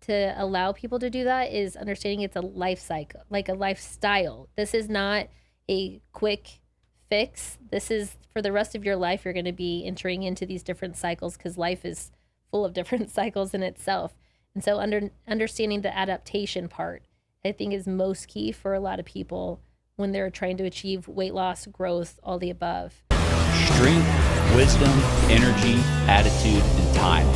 to allow people to do that is understanding it's a life cycle, like a lifestyle. This is not a quick fix. This is for the rest of your life. You're going to be entering into these different cycles because life is full of different cycles in itself. And so understanding the adaptation part, I think, is most key for a lot of people when they're trying to achieve weight loss, growth, all the above. Strength, wisdom, energy, attitude, and time.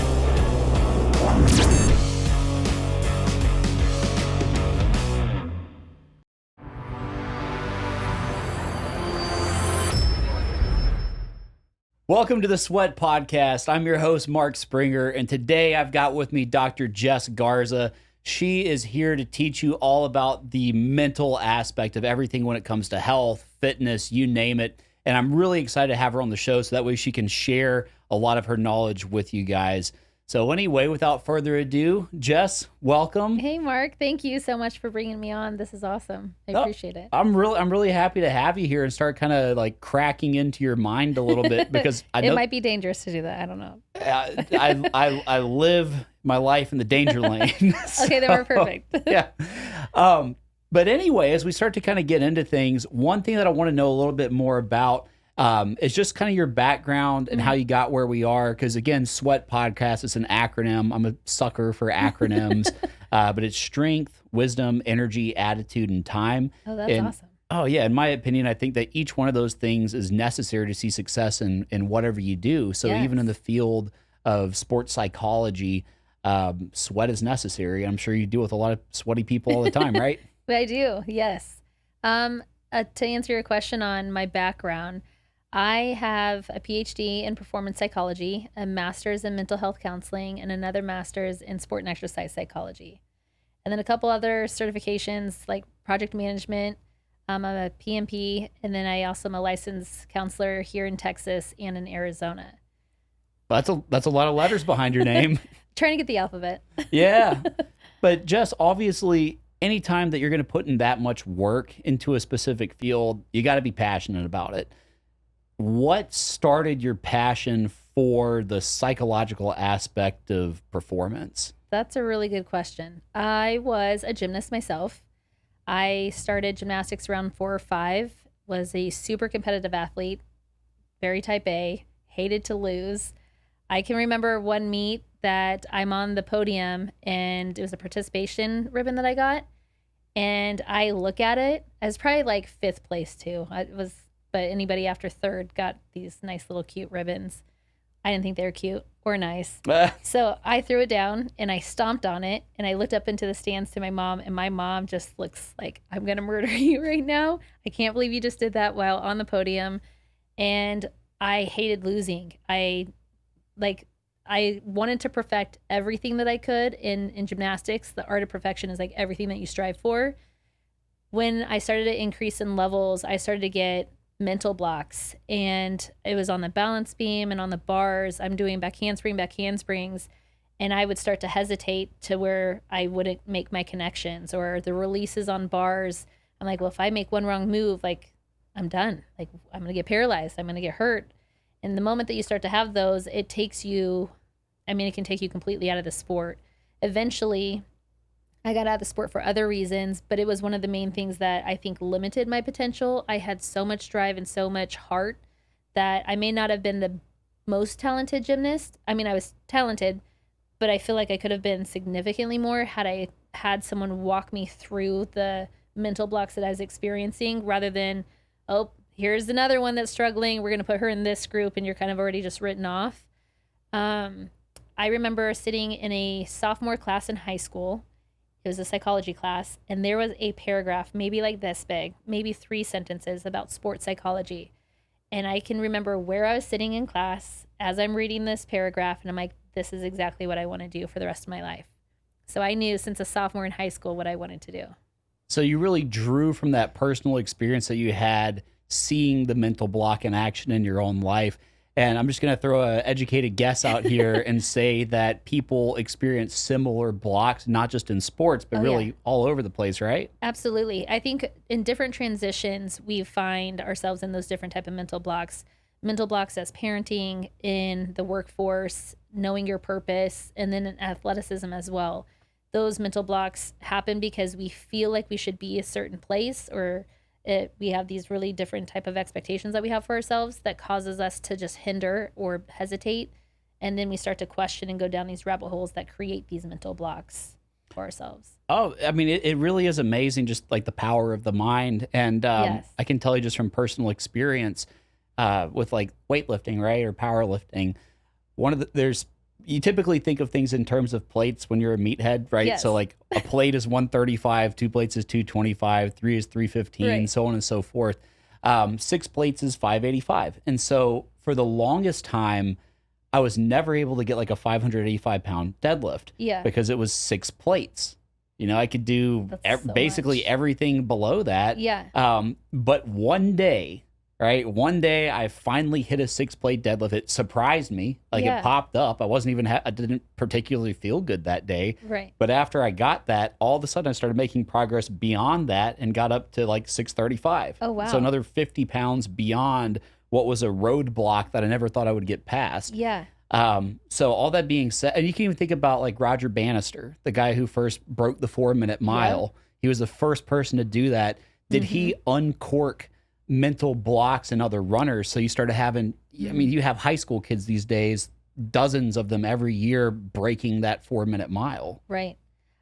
Welcome to the S.W.E.A.T podcast. I'm your host, Mark Springer, and today I've got with me Dr. Jess Garza. She is here to teach you all about the mental aspect of everything when it comes to health, fitness, you name it. And I'm really excited to have her on the show so that way she can share a lot of her knowledge with you guys. So anyway, without further ado, Jess, welcome. Hey, Mark. Thank you so much for bringing me on. This is awesome. I appreciate it. I'm really happy to have you here and start kind of like cracking into your mind a little bit because I know it might be dangerous to do that. I don't know. I live my life in the danger lane. Okay, then we're perfect. Yeah. But anyway, as we start to kind of get into things, one thing that I want to know a little bit more about is just kind of your background and how you got where we are. Because again, S.W.E.T podcast is an acronym. I'm a sucker for acronyms, but it's strength, wisdom, energy, attitude, and time. Oh, that's awesome. Oh yeah, in my opinion, I think that each one of those things is necessary to see success in whatever you do. So even in the field of sports psychology, sweat is necessary. I'm sure you deal with a lot of sweaty people all the time, right? I do, yes. To answer your question on my background, I have a PhD in performance psychology, a master's in mental health counseling, and another master's in sport and exercise psychology. And then a couple other certifications like project management. I'm a PMP, and then I also am a licensed counselor here in Texas and in Arizona. That's a lot of letters behind your name. Trying to get the alphabet. Yeah. But Jess, obviously, anytime that you're going to put in that much work into a specific field, you got to be passionate about it. What started your passion for the psychological aspect of performance? That's a really good question. I was a gymnast myself. I started gymnastics around 4 or 5, was a super competitive athlete, very type A, hated to lose. I can remember one meet that I'm on the podium and it was a participation ribbon that I got. And I look at it as probably like 5th place too. But anybody after 3rd got these nice little cute ribbons. I didn't think they were cute or nice. So I threw it down and I stomped on it and I looked up into the stands to my mom, and my mom just looks like, I'm going to murder you right now. I can't believe you just did that while on the podium. And I hated losing. I wanted to perfect everything that I could in gymnastics. The art of perfection is like everything that you strive for. When I started to increase in levels, I started to get mental blocks, and it was on the balance beam and on the bars. I'm doing back handsprings, and I would start to hesitate to where I wouldn't make my connections, or the releases on bars. I'm like, well, if I make one wrong move, like I'm done. Like I'm going to get paralyzed. I'm going to get hurt. And the moment that you start to have those, it can take you completely out of the sport. Eventually, I got out of the sport for other reasons, but it was one of the main things that I think limited my potential. I had so much drive and so much heart that I may not have been the most talented gymnast. I mean, I was talented, but I feel like I could have been significantly more had I had someone walk me through the mental blocks that I was experiencing, rather than, oh, here's another one that's struggling, we're going to put her in this group, and you're kind of already just written off. I remember sitting in a sophomore class in high school. It was a psychology class, and there was a paragraph, maybe like this big, maybe 3 sentences about sports psychology. And I can remember where I was sitting in class as I'm reading this paragraph, and I'm like, this is exactly what I want to do for the rest of my life. So I knew since a sophomore in high school what I wanted to do. So you really drew from that personal experience that you had seeing the mental block in action in your own life. And I'm just going to throw an educated guess out here and say that people experience similar blocks, not just in sports, but really all over the place, right? Absolutely. I think in different transitions, we find ourselves in those different type of mental blocks. Mental blocks as parenting, in the workforce, knowing your purpose, and then in athleticism as well. those mental blocks happen because we feel like we should be a certain place, or we have these really different type of expectations that we have for ourselves that causes us to just hinder or hesitate. And then we start to question and go down these rabbit holes that create these mental blocks for ourselves. Oh, I mean, it really is amazing, just like the power of the mind. And Yes. I can tell you just from personal experience with like weightlifting, right, or powerlifting. You typically think of things in terms of plates when you're a meathead, right? Yes. So like a plate is 135, 2 plates is 225, 3 is 315, Right. so on and so forth. 6 plates is 585. And so for the longest time, I was never able to get like a 585-pound deadlift Yeah. because it was 6 plates. I could do That's so basically much. everything below that. Yeah. But one day, right? One day I finally hit a 6-plate deadlift. It surprised me. Like Yeah. it popped up. I didn't particularly feel good that day. Right. But after I got that, all of a sudden I started making progress beyond that and got up to like 635. Oh, wow. So another 50 pounds beyond what was a roadblock that I never thought I would get past. Yeah. So all that being said, and you can even think about like Roger Bannister, the guy who first broke the 4-minute mile. He was the first person to do that. Did he uncork mental blocks in other runners? So you started having, I mean, you have high school kids these days, dozens of them every year breaking that 4-minute mile. Right.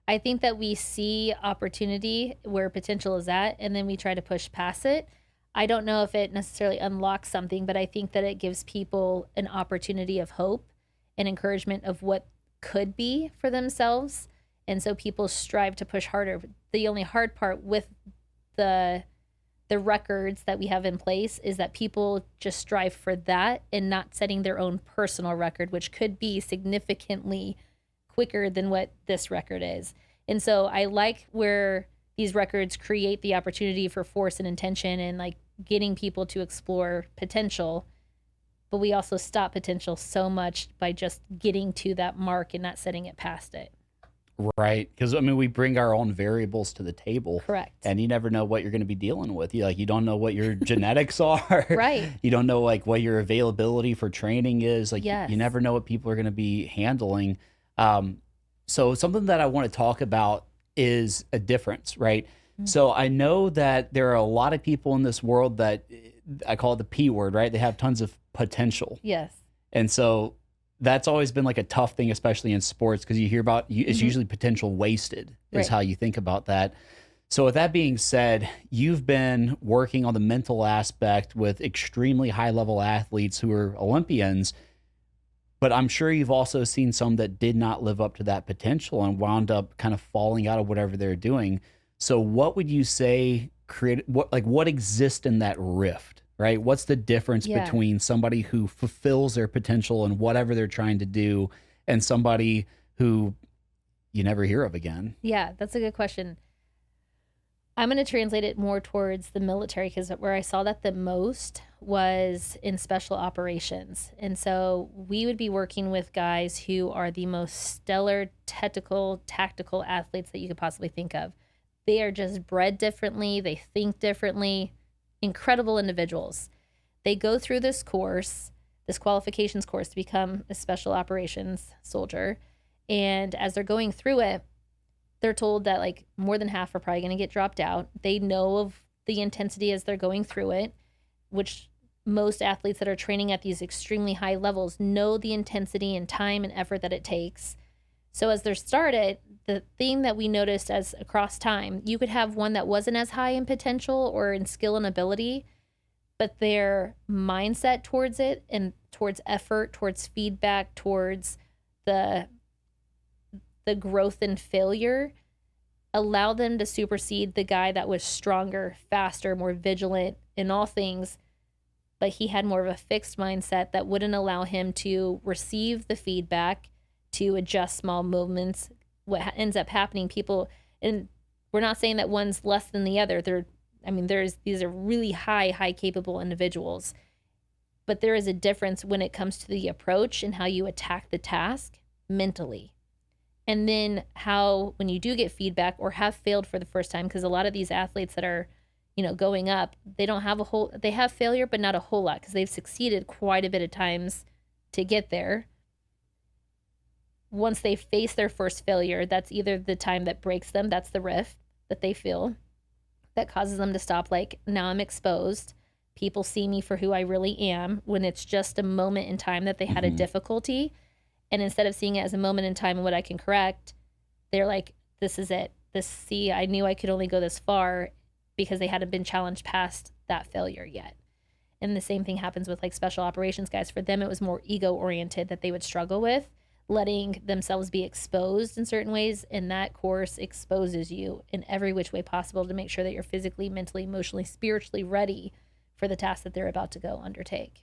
I think that we see opportunity where potential is at, and then we try to push past it. I don't know if it necessarily unlocks something, but I think that it gives people an opportunity of hope and encouragement of what could be for themselves. And so people strive to push harder. The only hard part with the records that we have in place is that people just strive for that and not setting their own personal record, which could be significantly quicker than what this record is. And so I like where these records create the opportunity for force and intention and like getting people to explore potential, but we also stop potential so much by just getting to that mark and not setting it past it. Right. Because, I mean, we bring our own variables to the table. Correct. And you never know what you're going to be dealing with. You don't know what your genetics are. Right. You don't know, like, what your availability for training is. Like, Yes. you never know what people are going to be handling. So something that I want to talk about is a difference, right? So I know that there are a lot of people in this world that I call it the P word, right? They have tons of potential. Yes. And so that's always been like a tough thing, especially in sports, because you hear about it's usually potential wasted is Right. how you think about that. So with that being said, you've been working on the mental aspect with extremely high level athletes who are Olympians, but I'm sure you've also seen some that did not live up to that potential and wound up kind of falling out of whatever they're doing. So what would you say what exists in that rift, right? What's the difference Yeah. between somebody who fulfills their potential and whatever they're trying to do and somebody who you never hear of again? Yeah, that's a good question. I'm going to translate it more towards the military because where I saw that the most was in special operations. And so we would be working with guys who are the most stellar, technical, tactical athletes that you could possibly think of. They are just bred differently. They think differently. Incredible individuals. They go through this course, this qualifications course to become a special operations soldier. And as they're going through it, they're told that like more than half are probably going to get dropped out. They know of the intensity as they're going through it, which most athletes that are training at these extremely high levels know the intensity and time and effort that it takes. So as they're started, the thing that we noticed as across time, you could have one that wasn't as high in potential or in skill and ability, but their mindset towards it and towards effort, towards feedback, towards the growth and failure allow them to supersede the guy that was stronger, faster, more vigilant in all things, but he had more of a fixed mindset that wouldn't allow him to receive the feedback, to adjust small movements. What ends up happening, people, and we're not saying that one's less than the other. These are really high capable individuals, but there is a difference when it comes to the approach and how you attack the task mentally. And then how, when you do get feedback or have failed for the first time, because a lot of these athletes that are, going up, they have failure, but not a whole lot because they've succeeded quite a bit of times to get there. once they face their first failure, that's either the time that breaks them, that's the rift that they feel, that causes them to stop, like, now I'm exposed. People see me for who I really am, when it's just a moment in time that they had a difficulty. And instead of seeing it as a moment in time and what I can correct, they're like, this is it. See, I knew I could only go this far because they hadn't been challenged past that failure yet. And the same thing happens with like special operations guys. For them, it was more ego oriented that they would struggle with, letting themselves be exposed in certain ways. And that course exposes you in every which way possible to make sure that you're physically, mentally, emotionally, spiritually ready for the task that they're about to go undertake.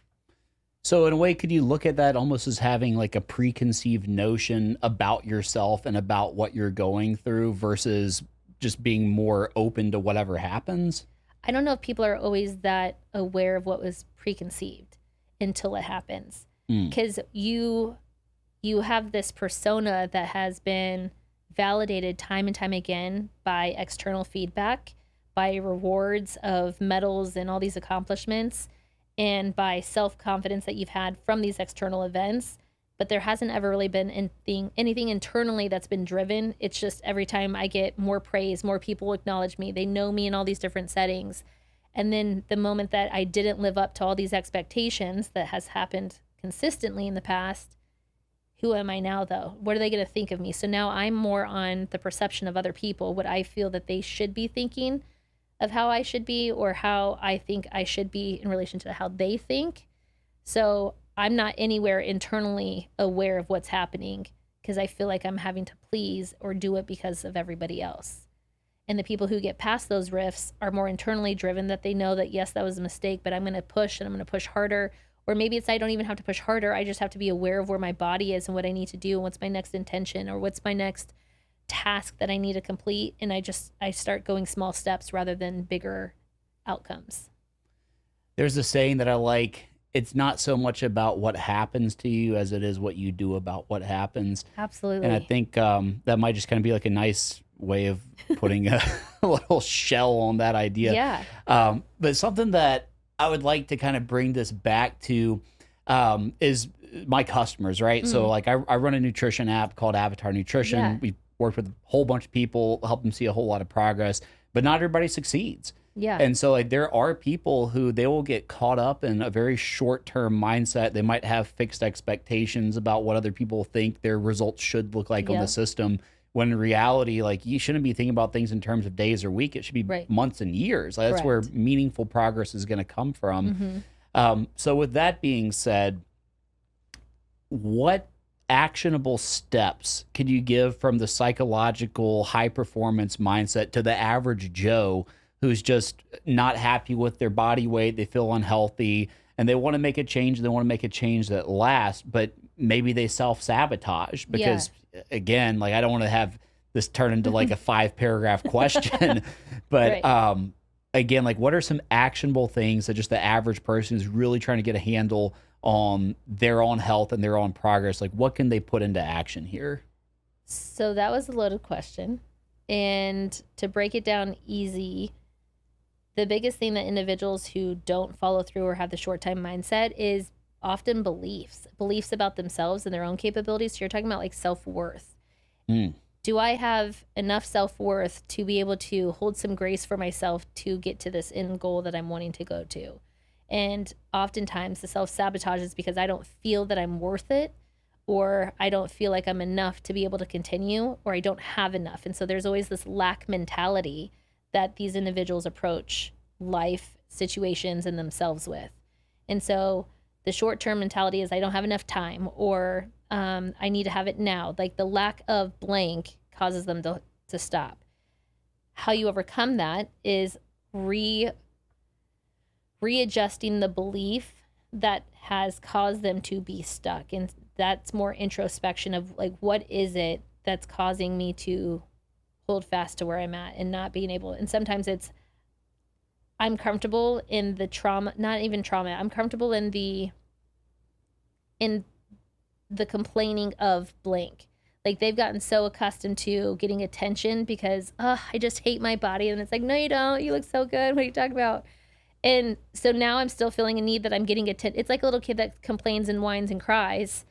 So in a way, could you look at that almost as having like a preconceived notion about yourself and about what you're going through versus just being more open to whatever happens? I don't know if people are always that aware of what was preconceived until it happens. Because you have this persona that has been validated time and time again by external feedback, by rewards of medals and all these accomplishments, and by self-confidence that you've had from these external events. But there hasn't ever really been anything internally that's been driven. It's just every time I get more praise, more people acknowledge me, they know me in all these different settings. And then the moment that I didn't live up to all these expectations that has happened consistently in the past, who am I now though? What are they going to think of me? So now I'm more on the perception of other people, what I feel that they should be thinking of how I should be, or how I think I should be in relation to how they think. So I'm not anywhere internally aware of what's happening because I feel like I'm having to please or do it because of everybody else. And the people who get past those rifts are more internally driven, that they know that, yes, that was a mistake, but I'm going to push and I'm going to push harder. Or maybe it's I don't even have to push harder. I just have to be aware of where my body is and what I need to do and what's my next intention or what's my next task that I need to complete. And I start going small steps rather than bigger outcomes. There's a saying that I like. It's not so much about what happens to you as it is what you do about what happens. Absolutely. And I think that might just kind of be like a nice way of putting a little shell on that idea. Yeah. But something that I would like to kind of bring this back to is my customers, right? So like I run a nutrition app called Avatar Nutrition. Yeah. We worked with a whole bunch of people, help them see a whole lot of progress, but not everybody succeeds. Yeah. And so like there are people who they will get caught up in a very short-term mindset. They might have fixed expectations about what other people think their results should look like on the system, when in reality, like you shouldn't be thinking about things in terms of days or week. It should be months and years. Like, that's where meaningful progress is going to come from. So with that being said, what actionable steps could you give from the psychological high performance mindset to the average Joe who's just not happy with their body weight, they feel unhealthy, and they want to make a change, they want to make a change that lasts, but maybe they self-sabotage because, again, like I don't want to have this turn into like a 5-paragraph question, but again, like what are some actionable things that just the average person is really trying to get a handle on their own health and their own progress? Like what can they put into action here? So that was a loaded question. And to break it down easy, the biggest thing that individuals who don't follow through or have the short time mindset is often beliefs about themselves and their own capabilities. So you're talking about like self-worth. Do I have enough self-worth to be able to hold some grace for myself to get to this end goal that I'm wanting to go to? And oftentimes the self-sabotage is because I don't feel that I'm worth it, or I don't feel like I'm enough to be able to continue, or I don't have enough. And so there's always this lack mentality that these individuals approach life situations and themselves with. And so the short-term mentality is I don't have enough time, or I need to have it now. Like the lack of blank causes them to stop. How you overcome that is readjusting the belief that has caused them to be stuck. And that's more introspection of like, what is it that's causing me to hold fast to where I'm at and not being able. And sometimes it's, I'm comfortable in the trauma, not even trauma. I'm comfortable in the complaining of blank. Like they've gotten so accustomed to getting attention because, I just hate my body. And it's like, no, you don't. You look so good. What are you talking about? And so now I'm still feeling a need that I'm getting attention. It's like a little kid that complains and whines and cries.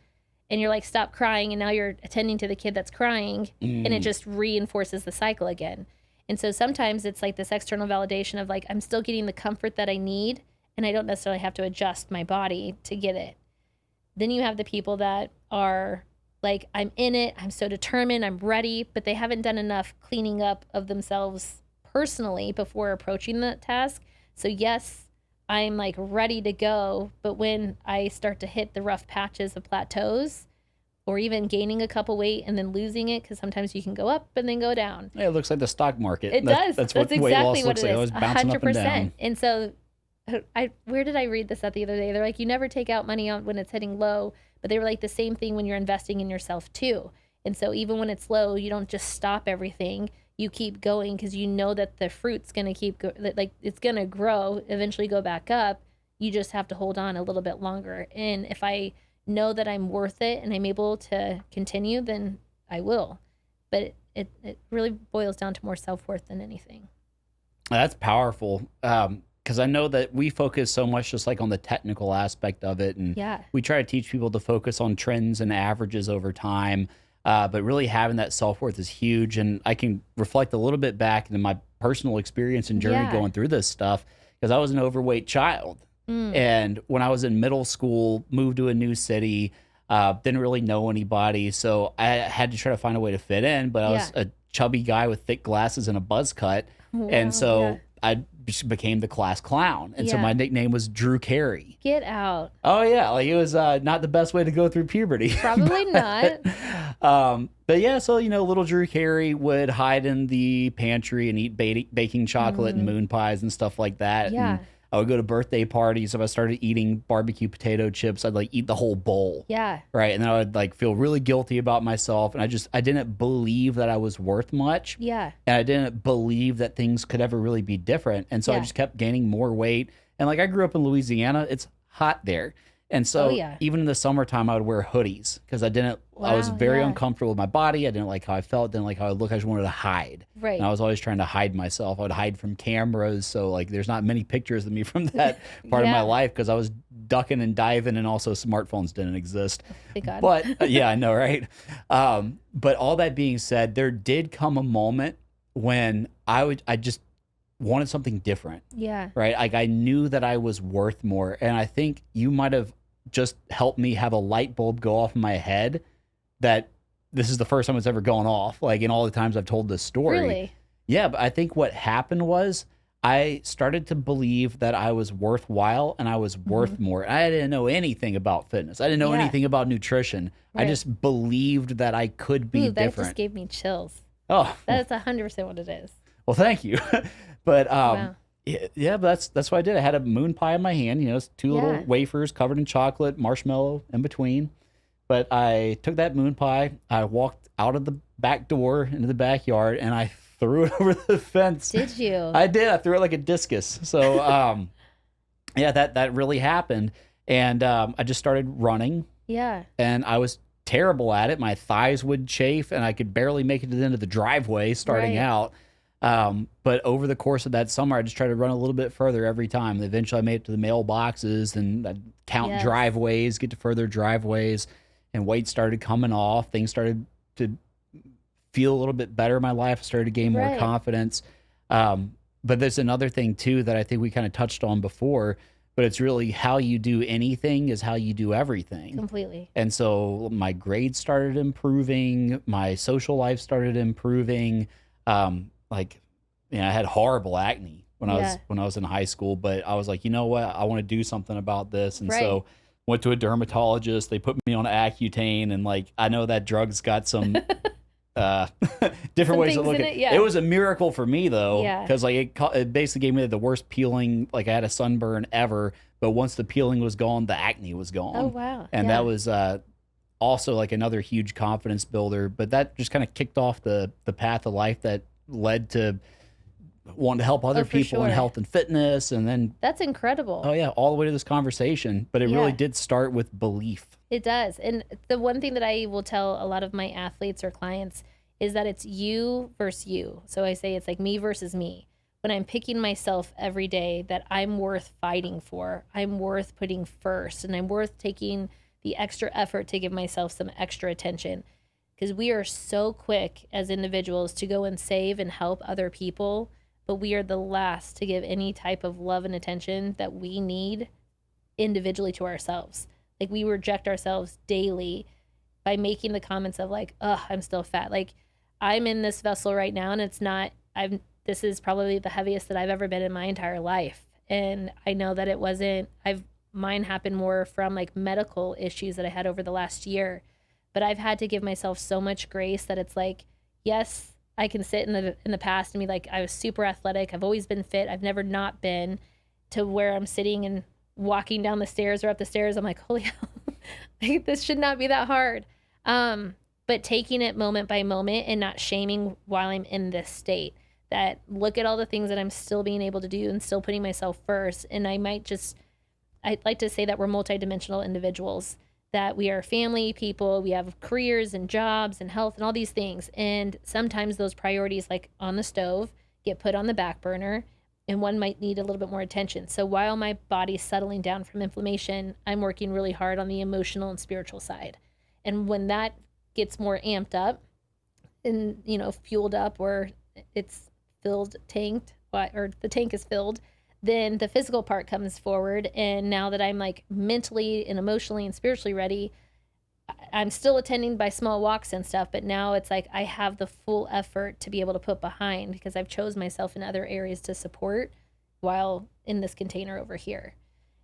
and you're like, stop crying. And now you're attending to the kid that's crying, and it just reinforces the cycle again. And so sometimes it's like this external validation of like, I'm still getting the comfort that I need, and I don't necessarily have to adjust my body to get it. Then you have the people that are like, I'm in it, I'm so determined, I'm ready, but they haven't done enough cleaning up of themselves personally before approaching the task. So yes, I'm like ready to go, but when I start to hit the rough patches of plateaus, or even gaining a couple weight and then losing it, because sometimes you can go up and then go down. Yeah, it looks like the stock market. It does. That's what weight exactly loss what looks it like. is. Always bouncing up and down. 100%. And so where did I read this at the other day? They're like, you never take out money on when it's hitting low, but they were like the same thing when you're investing in yourself too. And so even when it's low, you don't just stop everything. You keep going because you know that the fruit's going to it's going to grow, eventually go back up. You just have to hold on a little bit longer. And if I know that I'm worth it and I'm able to continue, then I will. But it really boils down to more self-worth than anything. That's powerful. Because I know that we focus so much just like on the technical aspect of it. And we try to teach people to focus on trends and averages over time. But really having that self-worth is huge. And I can reflect a little bit back into my personal experience and journey going through this stuff, because I was an overweight child. And when I was in middle school, moved to a new city, didn't really know anybody. So I had to try to find a way to fit in, but I was a chubby guy with thick glasses and a buzz cut. Wow, and so I just became the class clown. And so my nickname was Drew Carey. Get out. Oh yeah. Like it was not the best way to go through puberty. Probably not. But yeah, so, little Drew Carey would hide in the pantry and eat baking chocolate and moon pies and stuff like that. Yeah. And I would go to birthday parties. If I started eating barbecue potato chips, I'd like eat the whole bowl. Yeah. Right. And then I would like feel really guilty about myself. And I didn't believe that I was worth much. Yeah. And I didn't believe that things could ever really be different. And so I just kept gaining more weight. And like I grew up in Louisiana, it's hot there. And so even in the summertime, I would wear hoodies because I was very uncomfortable with my body. I didn't like how I felt, didn't like how I looked. I just wanted to hide. Right. And I was always trying to hide myself. I would hide from cameras. So like there's not many pictures of me from that part of my life because I was ducking and diving, and also smartphones didn't exist. Thank God. But yeah, I know, right? But all that being said, there did come a moment when I just wanted something different. Yeah. Right. Like I knew that I was worth more. And I think you might have just helped me have a light bulb go off in my head that this is the first time it's ever gone off, like in all the times I've told this story. Really? Yeah, but I think what happened was I started to believe that I was worthwhile and I was worth more. I didn't know anything about fitness. I didn't know anything about nutrition. I just believed that I could be different. That just gave me chills. Oh, that's 100% what it is. Well, thank you. But yeah, but that's what I did. I had a moon pie in my hand, it's two little wafers covered in chocolate, marshmallow in between. But I took that moon pie, I walked out of the back door into the backyard, and I threw it over the fence. Did you? I did. I threw it like a discus. So, yeah, that really happened. And I just started running. Yeah. And I was terrible at it. My thighs would chafe, and I could barely make it to the end of the driveway starting out. But over the course of that summer, I just tried to run a little bit further every time. And eventually I made it to the mailboxes, and I'd count driveways, get to further driveways, and weight started coming off. Things started to feel a little bit better in my life. I started to gain more confidence. But there's another thing too that I think we kind of touched on before, but it's really how you do anything is how you do everything. Completely. And so my grades started improving. My social life started improving. I had horrible acne when I was in high school, but I was like, you know what? I want to do something about this. And so went to a dermatologist. They put me on Accutane, and like, I know that drug's got some different ways to look at it. It was a miracle for me though, because like it basically gave me the worst peeling. Like I had a sunburn ever, but once the peeling was gone, the acne was gone. Oh wow! And that was also like another huge confidence builder. But that just kind of kicked off the path of life that led to wanting to help other people in health and fitness. And then that's incredible. Oh yeah, all the way to this conversation. But it really did start with belief. It does. And the one thing that I will tell a lot of my athletes or clients is that it's you versus you. So I say it's like me versus me. When I'm picking myself every day, that I'm worth fighting for, I'm worth putting first, and I'm worth taking the extra effort to give myself some extra attention. Because we are so quick as individuals to go and save and help other people, but we are the last to give any type of love and attention that we need individually to ourselves. Like, we reject ourselves daily by making the comments of like, oh, I'm still fat. Like, I'm in this vessel right now, and it's not, this is probably the heaviest that I've ever been in my entire life. And I know that it wasn't, mine happened more from like medical issues that I had over the last year. But I've had to give myself so much grace that it's like, yes, I can sit in the past and be like, I was super athletic. I've always been fit. I've never not been, to where I'm sitting and walking down the stairs or up the stairs. I'm like, holy hell, like, this should not be that hard. But taking it moment by moment and not shaming while I'm in this state, that look at all the things that I'm still being able to do and still putting myself first. And I'd like to say that we're multidimensional individuals, that we are family people, we have careers and jobs and health and all these things. And sometimes those priorities, like on the stove, get put on the back burner, and one might need a little bit more attention. So while my body's settling down from inflammation, I'm working really hard on the emotional and spiritual side. And when that gets more amped up and, fueled up, or it's tanked, or the tank is filled, then the physical part comes forward. And now that I'm like mentally and emotionally and spiritually ready, I'm still attending by small walks and stuff, but now it's like I have the full effort to be able to put behind, because I've chose myself in other areas to support while in this container over here.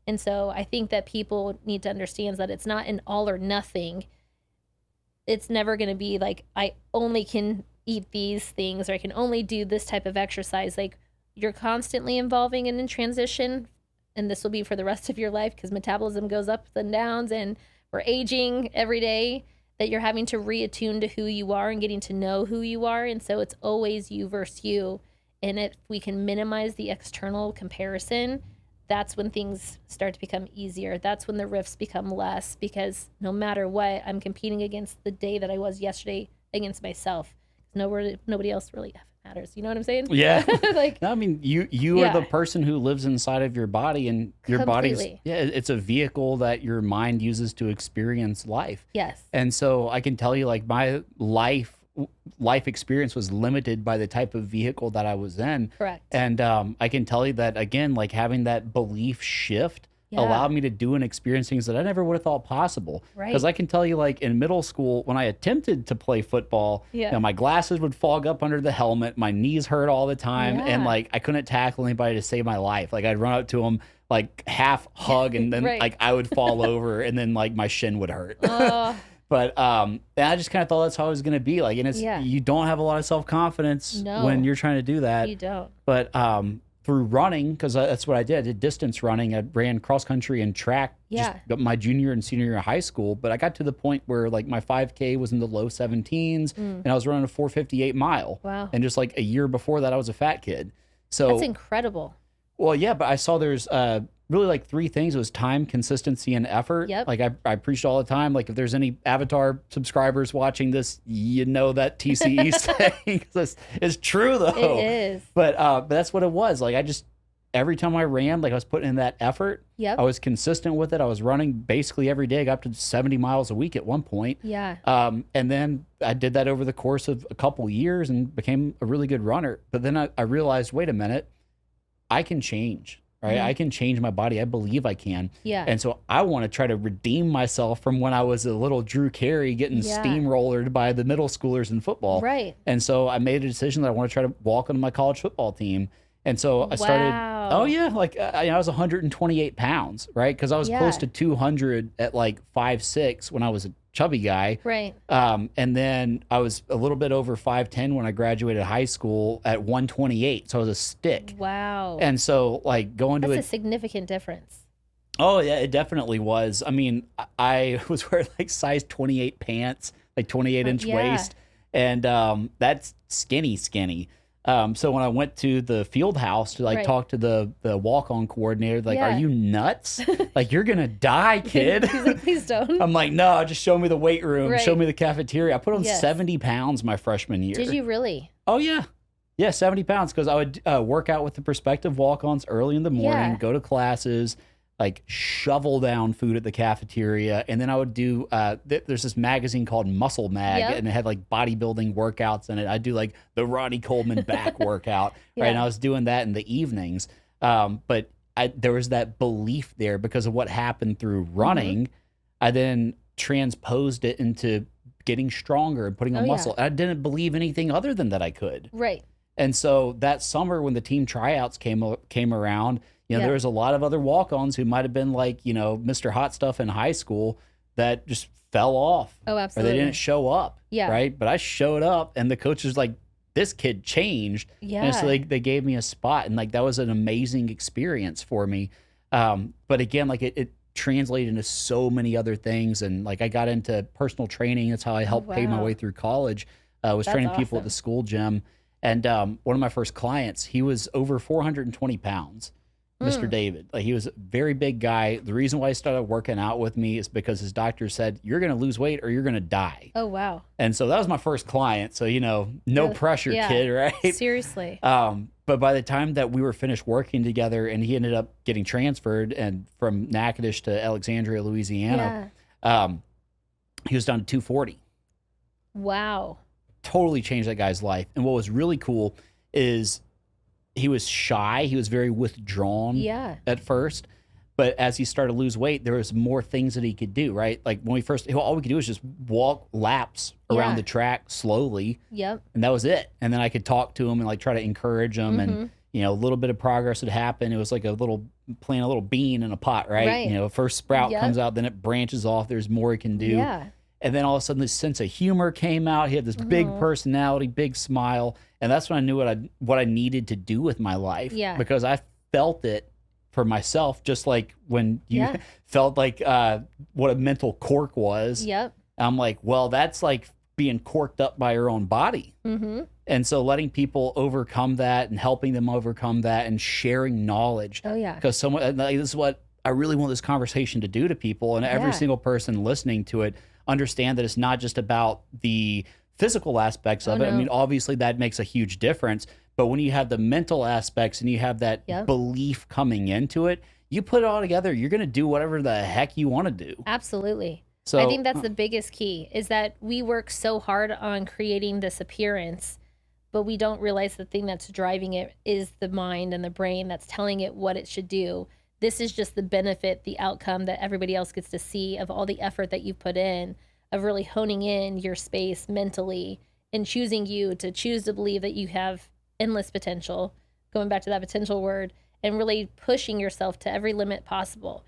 And so I think that people need to understand that it's not an all or nothing. It's never going to be like, I only can eat these things, or I can only do this type of exercise. Like, you're constantly evolving and in transition, and this will be for the rest of your life, because metabolism goes ups and downs, and we're aging every day, that you're having to reattune to who you are and getting to know who you are. And so it's always you versus you. And if we can minimize the external comparison, that's when things start to become easier. That's when the rifts become less, because no matter what, I'm competing against the day that I was yesterday against myself. Nobody else really matters. You know what I'm saying? Yeah. Like, no, I mean, you are the person who lives inside of your body, and your body's, it's a vehicle that your mind uses to experience life. Yes. And so I can tell you, like, my life experience was limited by the type of vehicle that I was in. Correct. And I can tell you that, again, like, having that belief shift allowed me to do and experience things that I never would have thought possible. Right. Because I can tell you, like, in middle school, when I attempted to play football, my glasses would fog up under the helmet, my knees hurt all the time, and like, I couldn't tackle anybody to save my life. Like, I'd run up to them, like, half hug, and then like I would fall over, and then like my shin would hurt. But and I just kind of thought that's how it was going to be. Like, and it's you don't have a lot of self-confidence when you're trying to do that. You don't. But through running, because that's what I did. I did distance running. I ran cross country and track just my junior and senior year of high school. But I got to the point where, like, my 5K was in the low 17s, and I was running a 4:58 mile. Wow. And just like a year before that, I was a fat kid. So that's incredible. Well, yeah, but I saw there's really like three things. It was time, consistency, and effort. Yep. Like, I preached all the time. Like, if there's any Avatar subscribers watching this, you know that TCE saying is true, though. It is. But that's what it was. Like, every time I ran, like, I was putting in that effort. Yep. I was consistent with it. I was running basically every day. I got up to 70 miles a week at one point. Yeah. And then I did that over the course of a couple years and became a really good runner. But then I realized, wait a minute, I can change. Right. I can change my body. I believe I can. Yeah. And so I want to try to redeem myself from when I was a little Drew Carey getting steamrollered by the middle schoolers in football. Right. And so I made a decision that I want to try to walk onto my college football team. And so I started, I was 128 pounds, right? Because I was close to 200 at like 5'6" when I was a chubby guy. Right. And then I was a little bit over 5'10" when I graduated high school at 128. So I was a stick. Wow. And so, like, that's a significant difference. Oh, yeah, it definitely was. I mean, I was wearing like size 28 pants, like 28-inch waist. And that's skinny. So when I went to the field house to talk to the walk-on coordinator, like, are you nuts? Like, you're going to die, kid. He's like, please don't. I'm like, no, just show me the weight room. Show me the cafeteria. I put on 70 pounds my freshman year. Did you really? Oh, yeah. Yeah, 70 pounds, because I would work out with the prospective walk-ons early in the morning, go to classes. like shovel down food at the cafeteria. And then I would do, there's this magazine called Muscle Mag, Yep. and it had like bodybuilding workouts in it. I'd do like the Ronnie Coleman back workout, Yeah. right? And I was doing that in the evenings. But there was that belief there because of what happened through running. I then transposed it into getting stronger and putting on Oh, yeah. muscle. I didn't believe anything other than that I could. Right. And so that summer when the team tryouts came around, you know, Yeah. there was a lot of other walk-ons who might have been like, you know, Mr. Hot Stuff in high school that just fell off. Oh, Or absolutely. they didn't show up. Yeah. Right. But I showed up and the coach was like, this kid changed. Yeah. And so they gave me a spot. And like that was an amazing experience for me. But again, like it translated into so many other things. And like I got into personal training. That's how I helped pay my wow. way through college. I was That's training people at awesome. the school gym. And one of my first clients, he was over 420 pounds, Mr. David. Like he was a very big guy. The reason why he started working out with me is because his doctor said, you're going to lose weight or you're going to die. Oh, wow. And so that was my first client. So, you know, no Yeah. pressure, Yeah. kid, right? Seriously. But by the time that we were finished working together and he ended up getting transferred and from Natchitoches to Alexandria, Louisiana, he was down to 240. Wow. Totally changed that guy's life. And what was really cool is he was shy. He was very withdrawn Yeah. at first. But as he started to lose weight, there was more things that he could do, right? Like when we first, all we could do was just walk laps around Yeah. the track slowly. Yep. And that was it. And then I could talk to him and like try to encourage him. And, you know, a little bit of progress would happen. It was like a little, planting a little bean in a pot, right? Right. You know, first sprout Yep. comes out, then it branches off. There's more he can do. Yeah. And then all of a sudden, this sense of humor came out. He had this big personality, big smile, and that's when I knew what I needed to do with my life. Yeah. Because I felt it for myself, just like when you Yeah. felt like what a mental cork was. Yep. I'm like, well, that's like being corked up by your own body. Mm-hmm. And so letting people overcome that and helping them overcome that and sharing knowledge. Oh, yeah. Because someone, like, this is what I really want this conversation to do to people, and every Yeah. single person listening to it understand that it's not just about the physical aspects of Oh, it. I no. mean, obviously that makes a huge difference, but when you have the mental aspects and you have that Yep. belief coming into it, you put it all together, you're going to do whatever the heck you want to do. Absolutely. So I think that's the biggest key is that we work so hard on creating this appearance, but we don't realize the thing that's driving it is the mind and the brain that's telling it what it should do. This is just the benefit, the outcome that everybody else gets to see of all the effort that you've put in, of really honing in your space mentally and choosing you to choose to believe that you have endless potential, going back to that potential word, and really pushing yourself to every limit possible.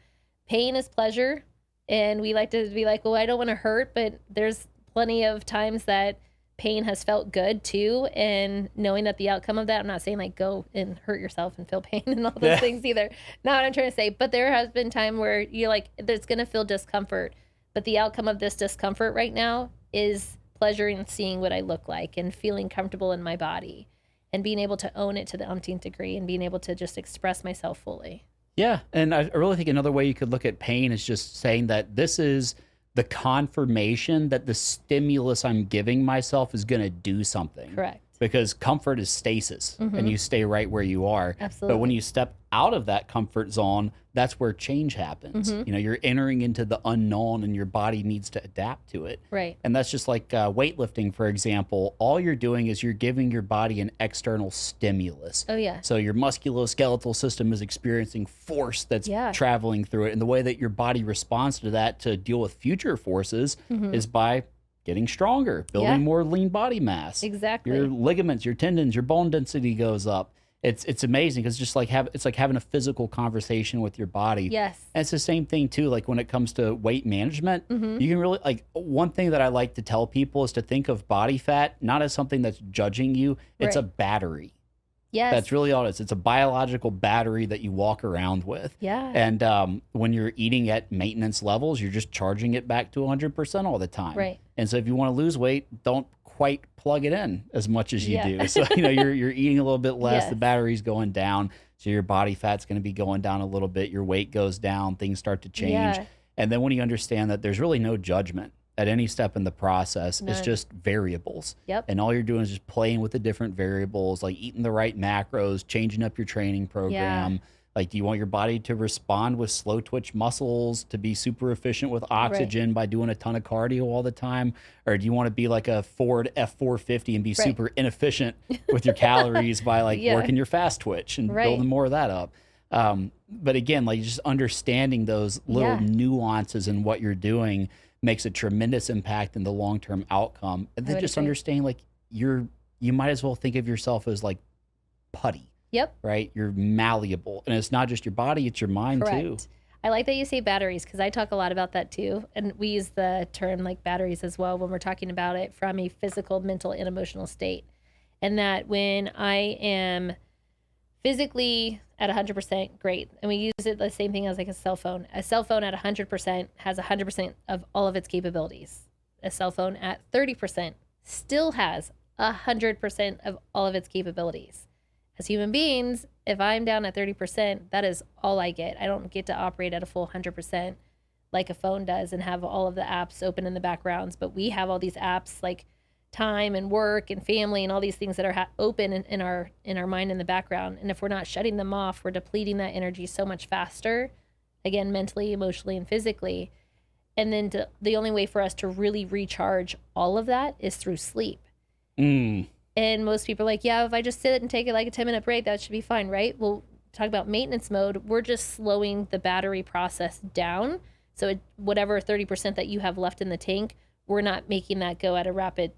Pain is pleasure. And we like to be like, well, I don't want to hurt, but there's plenty of times that pain has felt good too. And knowing that the outcome of that, I'm not saying like go and hurt yourself and feel pain and all those Yeah. things either. Not what I'm trying to say, but there has been time where you're like, there's going to feel discomfort, but the outcome of this discomfort right now is pleasure in seeing what I look like and feeling comfortable in my body and being able to own it to the umpteenth degree and being able to just express myself fully. Yeah, and I really think another way you could look at pain is just saying that this is the confirmation that the stimulus I'm giving myself is going to do something. Correct. Because comfort is stasis and you stay right where you are. Absolutely. But when you step out of that comfort zone, that's where change happens. You know, you're entering into the unknown and your body needs to adapt to it. Right. And that's just like weightlifting, for example. All you're doing is you're giving your body an external stimulus. Oh, yeah. So your musculoskeletal system is experiencing force that's Yeah. traveling through it. And the way that your body responds to that to deal with future forces is by getting stronger, building Yeah. more lean body mass. Exactly. Your ligaments, your tendons, your bone density goes up. It's amazing because just like it's like having a physical conversation with your body. Yes. And it's the same thing too. Like when it comes to weight management, you can really like one thing that I like to tell people is to think of body fat not as something that's judging you. It's a Right. battery. Yes. That's really all it is. It's a biological battery that you walk around with. Yeah. And when you're eating at maintenance levels, you're just charging it back to 100% all the time. Right. And so if you want to lose weight, don't quite plug it in as much as you Yeah. do. So, you know, you're eating a little bit less, the Yes. battery's going down. So your body fat's going to be going down a little bit. Your weight goes down, things start to change. Yeah. And then when you understand that there's really no judgment at any step in the process, it's None. just variables. Yep. And all you're doing is just playing with the different variables, like eating the right macros, changing up your training program, Like, do you want your body to respond with slow twitch muscles, to be super efficient with oxygen by doing a ton of cardio all the time? Or do you want to be like a Ford F450 and be super inefficient with your calories by like working your fast twitch and building more of that up? But again, like just understanding those little nuances in what you're doing makes a tremendous impact in the long-term outcome. And then just understanding like you might as well think of yourself as like putty. Yep. Right? You're malleable. And it's not just your body, it's your mind too. I like that you say batteries because I talk a lot about that too. And we use the term like batteries as well when we're talking about it from a physical, mental, and emotional state. And that when I am physically at 100%, great. And we use it the same thing as like a cell phone. A cell phone at 100% has 100% of all of its capabilities. A cell phone at 30% still has 100% of all of its capabilities. As human beings, if I'm down at 30%, that is all I get. I don't get to operate at a full 100% like a phone does and have all of the apps open in the backgrounds. But we have all these apps like time and work and family and all these things that are open in our mind in the background. And if we're not shutting them off, we're depleting that energy so much faster, again, mentally, emotionally, and physically. And then the only way for us to really recharge all of that is through sleep. And most people are like, yeah, if I just sit and take like a 10-minute break, that should be fine, right? Well, talk about maintenance mode. We're just slowing the battery process down. So whatever 30% that you have left in the tank, we're not making that go at a rapid,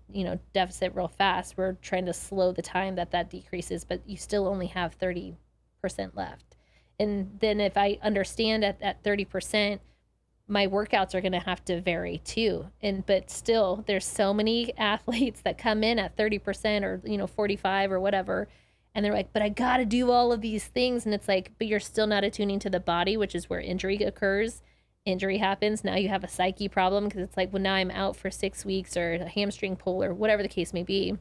deficit real fast. We're trying to slow the time that decreases, but you still only have 30% left. And then if I understand at 30%, my workouts are going to have to vary too. But still, there's so many athletes that come in at 30% or 45 or whatever, and they're like, but I got to do all of these things. And it's like, but you're still not attuning to the body, which is where injury occurs. Injury happens. Now you have a psyche problem because it's like, well, now I'm out for 6 weeks or a hamstring pull or whatever the case may be.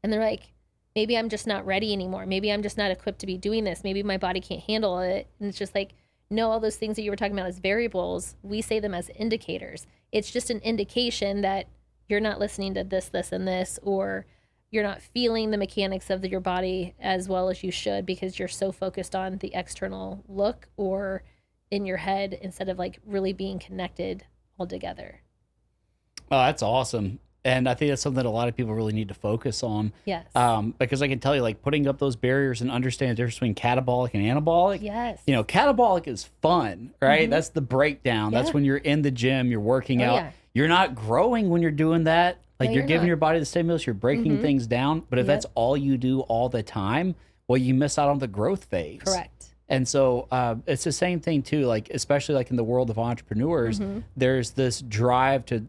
And they're like, maybe I'm just not ready anymore. Maybe I'm just not equipped to be doing this. Maybe my body can't handle it. And it's just like, no, all those things that you were talking about as variables, we say them as indicators. It's just an indication that you're not listening to this, and this, or you're not feeling the mechanics of your body as well as you should because you're so focused on the external look or in your head instead of like really being connected all together. Oh, that's awesome. And I think that's something that a lot of people really need to focus on. Yes. Because I can tell you, like, putting up those barriers and understanding the difference between catabolic and anabolic. Yes. Catabolic is fun, right? That's the breakdown. Yeah. That's when you're in the gym, you're working out. Yeah. You're not growing when you're doing that. Like, you're giving your body the stimulus, you're breaking things down. But if that's all you do all the time, well, you miss out on the growth phase. Correct. And so it's the same thing too, like, especially like in the world of entrepreneurs, there's this drive to,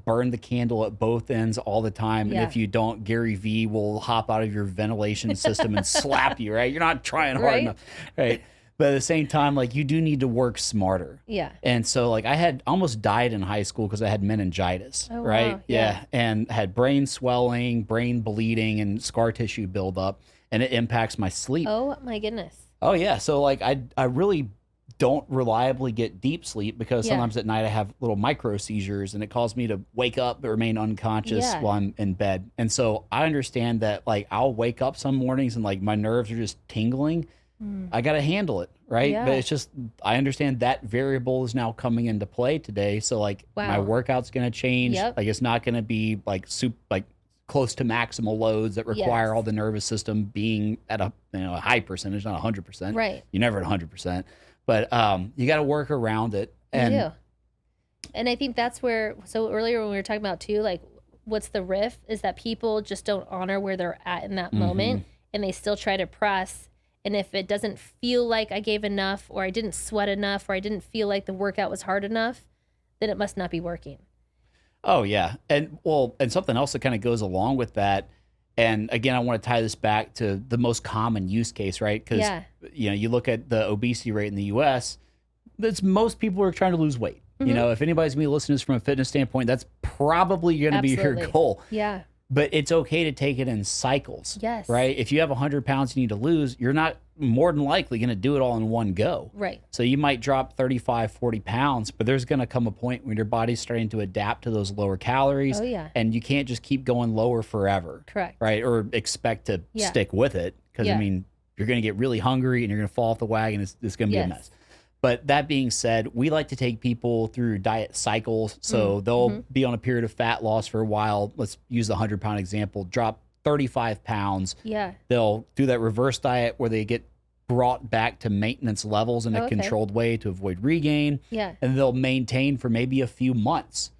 burn the candle at both ends all the time. And if you don't, Gary V will hop out of your ventilation system and slap you, right? You're not trying hard enough, right? But at the same time, like, you do need to work smarter. Yeah. And so like I had almost died in high school because I had meningitis, right? Wow. Yeah. And had brain swelling, brain bleeding, and scar tissue buildup, and it impacts my sleep. Oh my goodness. Oh, yeah. So, like, I really don't reliably get deep sleep because sometimes at night I have little micro seizures and it causes me to wake up but remain unconscious while I'm in bed. And so I understand that, like, I'll wake up some mornings and, like, my nerves are just tingling. I got to handle it, right? Yeah. But it's just, I understand that variable is now coming into play today. So, like, my workout's going to change. Yep. Like, it's not going to be, like, close to maximal loads that require all the nervous system being at a high percentage, not 100%. Right. You're never at 100%, but you got to work around it. And you do. And I think that's where. So earlier when we were talking about too, like, what's the riff is that people just don't honor where they're at in that moment, and they still try to press. And if it doesn't feel like I gave enough, or I didn't sweat enough, or I didn't feel like the workout was hard enough, then it must not be working. Oh, yeah. And something else that kind of goes along with that. And again, I want to tie this back to the most common use case, right? Because, you look at the obesity rate in the US, most people are trying to lose weight. If anybody's going to be listening to this from a fitness standpoint, that's probably going to be your goal. Yeah. But it's okay to take it in cycles. Yes. Right? If you have 100 pounds you need to lose, you're not more than likely going to do it all in one go. Right. So you might drop 35, 40 pounds, but there's going to come a point when your body's starting to adapt to those lower calories. Oh, yeah. And you can't just keep going lower forever. Correct. Right? Or expect to stick with it. Because, you're going to get really hungry and you're going to fall off the wagon. It's going to be a Yes. mess. But that being said, we like to take people through diet cycles. So they'll be on a period of fat loss for a while. Let's use the 100-pound example, drop 35 pounds. Yeah. They'll do that reverse diet where they get brought back to maintenance levels in a Okay. controlled way to avoid regain. Yeah. And they'll maintain for maybe a few months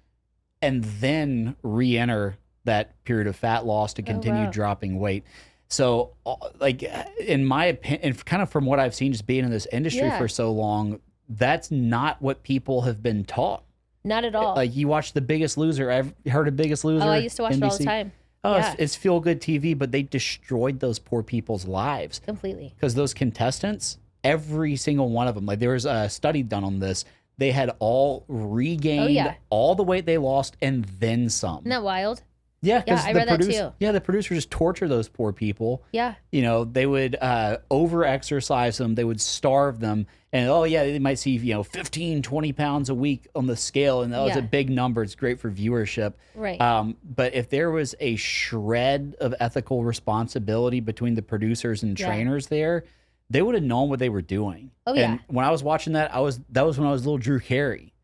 and then re-enter that period of fat loss to continue wow. dropping weight. So, like, in my opinion, and kind of from what I've seen just being in this industry Yeah. for so long, that's not what people have been taught. Not at all. Like, you watch The Biggest Loser. I've heard of Biggest Loser. Oh, I used to watch it all the NBC? time. Oh, Yeah. it's feel-good TV, but they destroyed those poor people's lives. Completely. Because those contestants, every single one of them, like there was a study done on this, they had all regained all the weight they lost and then some. Isn't that wild? Yeah, Yeah, I read that too. Yeah, the producers just torture those poor people. Yeah. You know, they would over-exercise them. They would starve them. And, oh, yeah, they might see, 15, 20 pounds a week on the scale. And that was a big number. It's great for viewership. Right. But if there was a shred of ethical responsibility between the producers and trainers there, they would have known what they were doing. Oh, yeah. And when I was watching that, that was when I was little Drew Carey.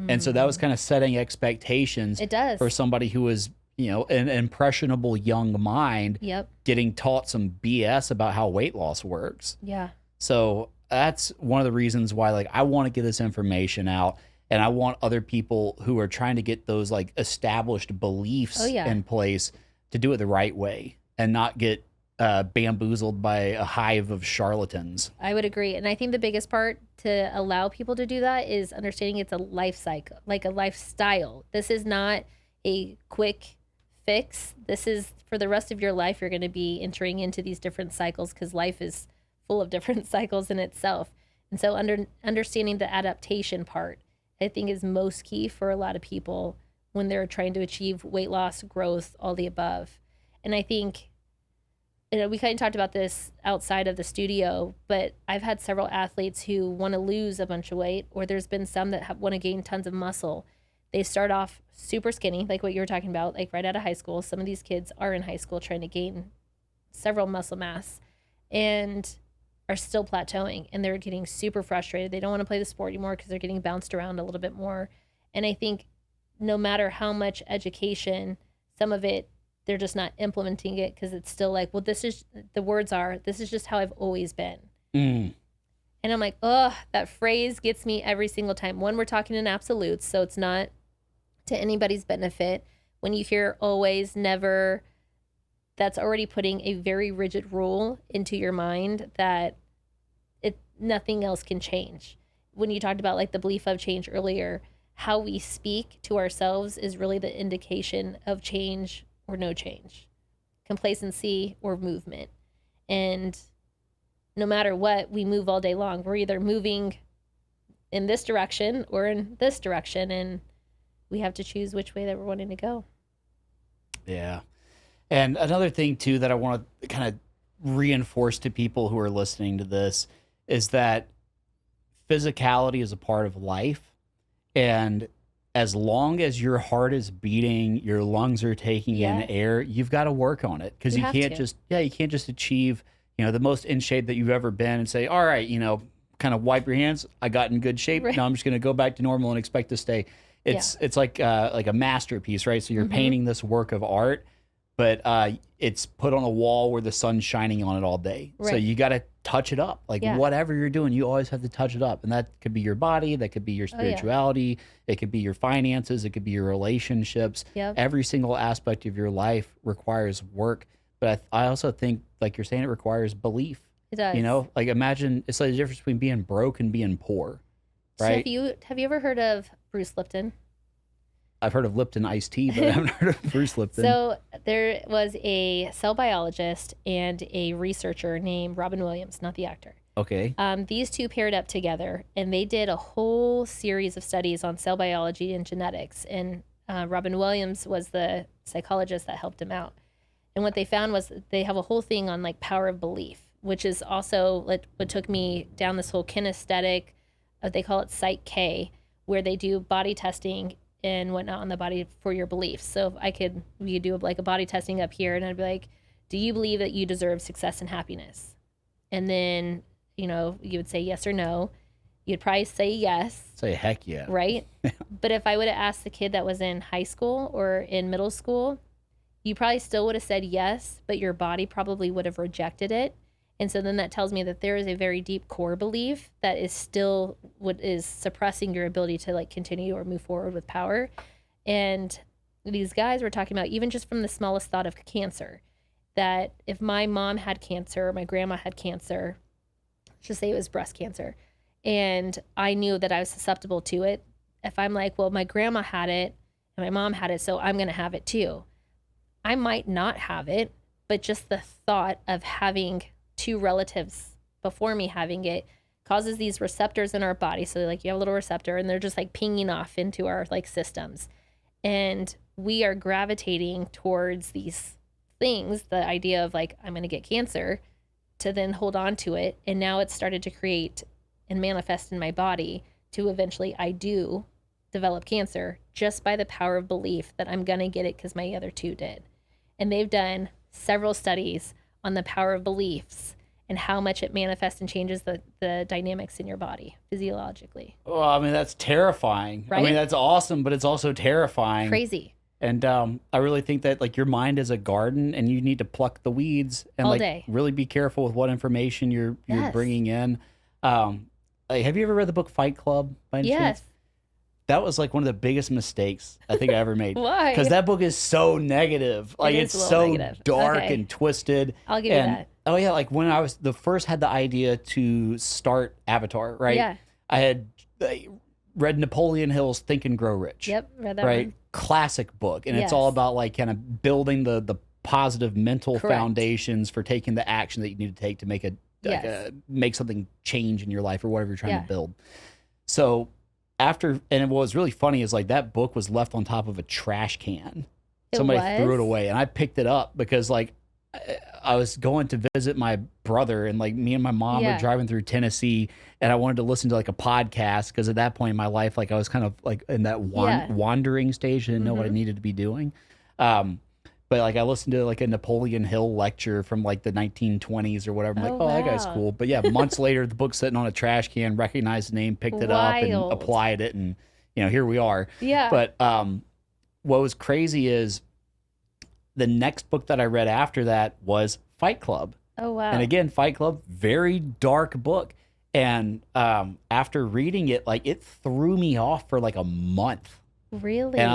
And so that was kind of setting expectations It does. for somebody who was, an impressionable young mind Yep. getting taught some BS about how weight loss works. Yeah. So that's one of the reasons why, like, I want to get this information out, and I want other people who are trying to get those like established beliefs in place to do it the right way and not get bamboozled by a hive of charlatans. I would agree. And I think the biggest part to allow people to do that is understanding it's a life cycle, like a lifestyle. This is not a quick fix. This is for the rest of your life. You're going to be entering into these different cycles because life is full of different cycles in itself. And so understanding the adaptation part, I think, is most key for a lot of people when they're trying to achieve weight loss, growth, all the above. And I think, we kind of talked about this outside of the studio, but I've had several athletes who want to lose a bunch of weight, or there's been some that want to gain tons of muscle. They start off super skinny, like what you were talking about, like right out of high school. Some of these kids are in high school trying to gain several muscle mass and are still plateauing, and they're getting super frustrated. They don't want to play the sport anymore because they're getting bounced around a little bit more. And I think no matter how much education, some of it, they're just not implementing it because it's still like, well, this is just how I've always been. And I'm like, oh, that phrase gets me every single time. One, we're talking in absolutes, so it's not to anybody's benefit. When you hear always, never, that's already putting a very rigid rule into your mind that nothing else can change. When you talked about like the belief of change earlier, how we speak to ourselves is really the indication of change or no change, complacency or movement. And no matter what, we move all day long. We're either moving in this direction or in this direction, and we have to choose which way that we're wanting to go. Yeah. And another thing too that I want to kind of reinforce to people who are listening to this is that physicality is a part of life. And as long as your heart is beating, your lungs are taking in air, you've got to work on it, because you can't just achieve, the most in shape that you've ever been and say, all right, kind of wipe your hands. I got in good shape. Right. Now I'm just going to go back to normal and expect to stay. It's like a masterpiece, right? So you're painting this work of art, but it's put on a wall where the sun's shining on it all day. Right. So you got to touch it up. Like whatever you're doing, you always have to touch it up. And that could be your body, that could be your spirituality, it could be your finances, it could be your relationships. Yep. Every single aspect of your life requires work. But I also think, like you're saying, it requires belief. It does. Like imagine it's like the difference between being broke and being poor, right? So have you ever heard of Bruce Lipton? I've heard of Lipton iced tea, but I haven't heard of Bruce Lipton. So there was a cell biologist and a researcher named Robin Williams, not the actor. Okay. These two paired up together, and they did a whole series of studies on cell biology and genetics. And Robin Williams was the psychologist that helped him out. And what they found was they have a whole thing on like power of belief, which is also what took me down this whole kinesthetic, they call it Psych K, where they do body testing and whatnot on the body for your beliefs. So we could do like a body testing up here, and I'd be like, do you believe that you deserve success and happiness? And then, you would say yes or no. You'd probably say yes. Say heck yeah. Right? But if I would have asked the kid that was in high school or in middle school, you probably still would have said yes, but your body probably would have rejected it. And so then that tells me that there is a very deep core belief that is still what is suppressing your ability to like continue or move forward with power. And these guys were talking about even just from the smallest thought of cancer, that if my mom had cancer, or my grandma had cancer, let's just say it was breast cancer, and I knew that I was susceptible to it, if I'm like, well, my grandma had it and my mom had it, so I'm going to have it too. I might not have it, but just the thought of having two relatives before me having it causes these receptors in our body. So like you have a little receptor and they're just like pinging off into our like systems. And we are gravitating towards these things, the idea of like, I'm going to get cancer, to then hold on to it. And now it's started to create and manifest in my body to eventually I do develop cancer just by the power of belief that I'm going to get it because my other two did. And they've done several studies on the power of beliefs and how much it manifests and changes the dynamics in your body physiologically. Well, I mean, that's terrifying. Right? I mean, that's awesome, but it's also terrifying. Crazy. And I really think that like your mind is a garden and you need to pluck the weeds and All like day. really be careful with what information you're Yes. bringing in. Like, have you ever read the book Fight Club by any chance? Yes. That was like one of the biggest mistakes I think I ever made. Why? Because that book is so negative. Like It it's is a little so negative. dark Okay. and twisted. I'll give you that. Oh yeah, like when I was first had the idea to start Avatar, right? Yeah. I had read Napoleon Hill's Think and Grow Rich. Yep. Read that Right? one. Classic book. And it's Yes. all about like kind of building the positive mental Correct. foundations for taking the action that you need to take to make make something change in your life or whatever you're trying Yeah. to build. So and what was really funny is like that book was left on top of a trash can. It Somebody threw was? it away and I picked it up because like I was going to visit my brother and like me and my mom Yeah. were driving through Tennessee and I wanted to listen to like a podcast because at that point in my life, like I was kind of like in that Yeah. wandering stage. I didn't know what I Mhm. needed to be doing. But like I listened to like a Napoleon Hill lecture from like the 1920s or whatever. I'm like, Oh, that guy's wow. cool. But yeah, months later, the book's sitting on a trash can, recognized the name, picked it up and Wild. applied it. And, here we are. Yeah. But what was crazy is the next book that I read after that was Fight Club. Oh, wow. And again, Fight Club, very dark book. And after reading it, like it threw me off for like a month. Really? And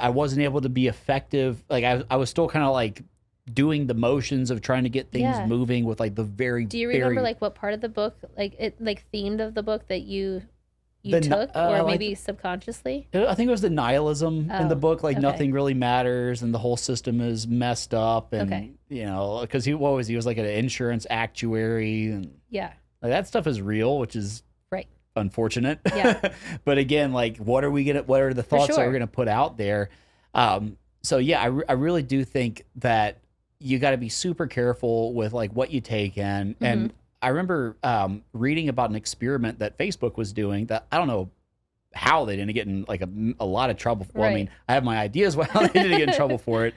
I wasn't able to be effective. Like I was still kind of like doing the motions of trying to get things Yeah. moving with like the very, Do you very, remember like what part of the book, like it, like themed of the book that you The ni- took, or like- maybe subconsciously? I think it was the nihilism in the Oh, book. Like okay. nothing really matters and the whole system is messed up. And, Okay. because he was like an insurance actuary and Yeah. like that stuff is real, which is Right. unfortunate. Yeah. But again, like what are the thoughts that sure. we're going to put out there? So yeah, I really do think that you got to be super careful with like what you take in. Mm-hmm. And I remember reading about an experiment that Facebook was doing that I don't know how they didn't get in like a lot of trouble. Well, I Right. mean, I have my ideas how they didn't get in trouble for it,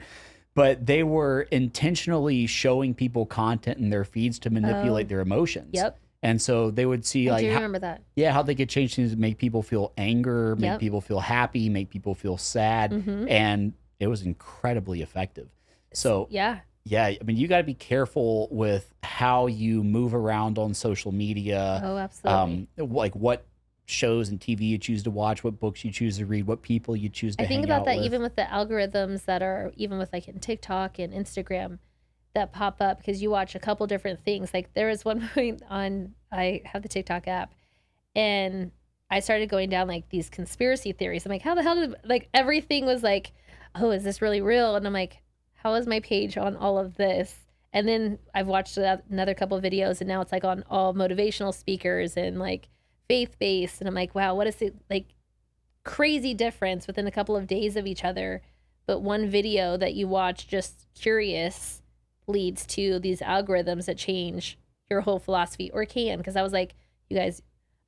but they were intentionally showing people content in their feeds to manipulate their emotions. Yep. And so they would see I like do how, remember that. how they could change things to make people feel anger, make Yep. people feel happy, make people feel sad. Mhm. And it was incredibly effective. So Yeah. yeah, I mean, you got to be careful with how you move around on social media. Oh, absolutely. Like what shows and TV you choose to watch, what books you choose to read, what people you choose to I think hang about out that with. even with the algorithms that are even with like in TikTok and Instagram that pop up because you watch a couple different things. Like there was one point I have the TikTok app and I started going down like these conspiracy theories. I'm like, how the hell did like everything was like, oh, is this really real? And I'm like, how is my page on all of this? And then I've watched another couple of videos and now it's like on all motivational speakers and like faith-based. And I'm like, wow, what is it like? Crazy difference within a couple of days of each other, but one video that you watch just curious leads to these algorithms that change your whole philosophy or can. Because I was like, you guys,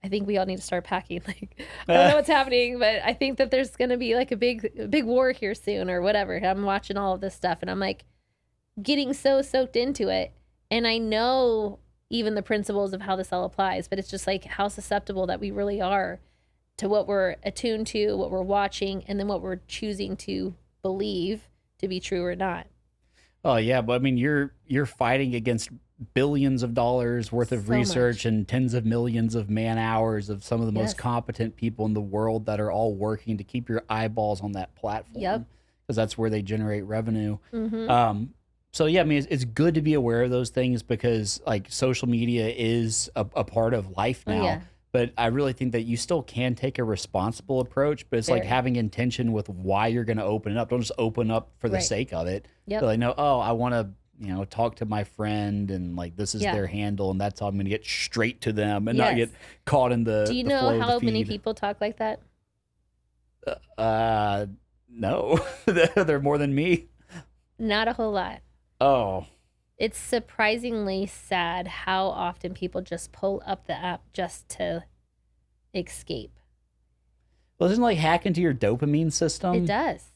I think we all need to start packing. Like, I don't know what's happening, but I think that there's going to be like a big war here soon or whatever. I'm watching all of this stuff and I'm like getting so soaked into it. And I know even the principles of how this all applies, but it's just like how susceptible that we really are to what we're attuned to, what we're watching, and then what we're choosing to believe to be true or not. Oh yeah, but I mean, you're fighting against billions of dollars worth of So research much. and tens of millions of man hours of some of the Yes. most competent people in the world that are all working to keep your eyeballs on that platform. Yep. Because that's where they generate revenue. Mm-hmm. So yeah, I mean, it's good to be aware of those things because like social media is a part of life Oh, now. yeah. But I really think that you still can take a responsible approach, but it's like Very. having intention with why you're going to open it up. Don't just open up for the Right. sake of it. Yep. But I know, oh, I want to, talk to my friend and like this is Yeah. their handle and that's how I'm going to get straight to them and not Yes. get caught in the Do you the know flow of how the many feed. people talk like that? No, they're more than me. Not a whole lot. Oh, It's surprisingly sad how often people just pull up the app just to escape. well, doesn't it, like hack into your dopamine system? It does.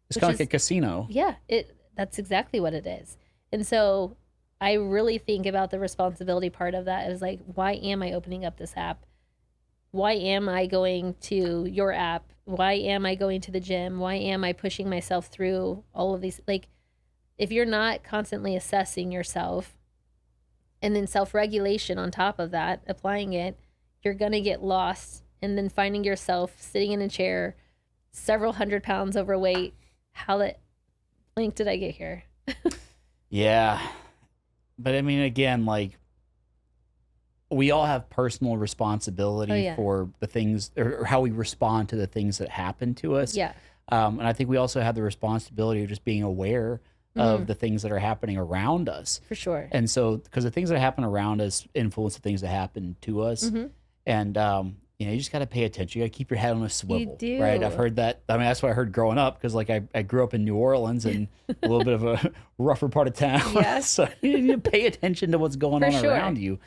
It's which kind of like is- a casino. Yeah, that's exactly what it is. And so I really think about the responsibility part of that is like, why am I opening up this app? Why am I going to your app? Why am I going to the gym? Why am I pushing myself through all of these? Like, if you're not constantly assessing yourself and then self-regulation on top of that, applying it, you're going to get lost and then finding yourself sitting in a chair, several 100 pounds overweight. How the link did I get here? Yeah. But I mean, again, like we all have personal responsibility Oh, yeah. for the things or how we respond to the things that happen to us. Yeah. And I think we also have the responsibility of just being aware of the things that are happening around us. For sure. And so, because the things that happen around us influence the things that happen to us. Mhm. And, you just got to pay attention. You got to keep your head on a swivel. do. Right. I've heard that. I mean, that's what I heard growing up because, like, I grew up in New Orleans and a little bit of a rougher part of town. Yes. So you need to pay attention to what's going For on sure. around you.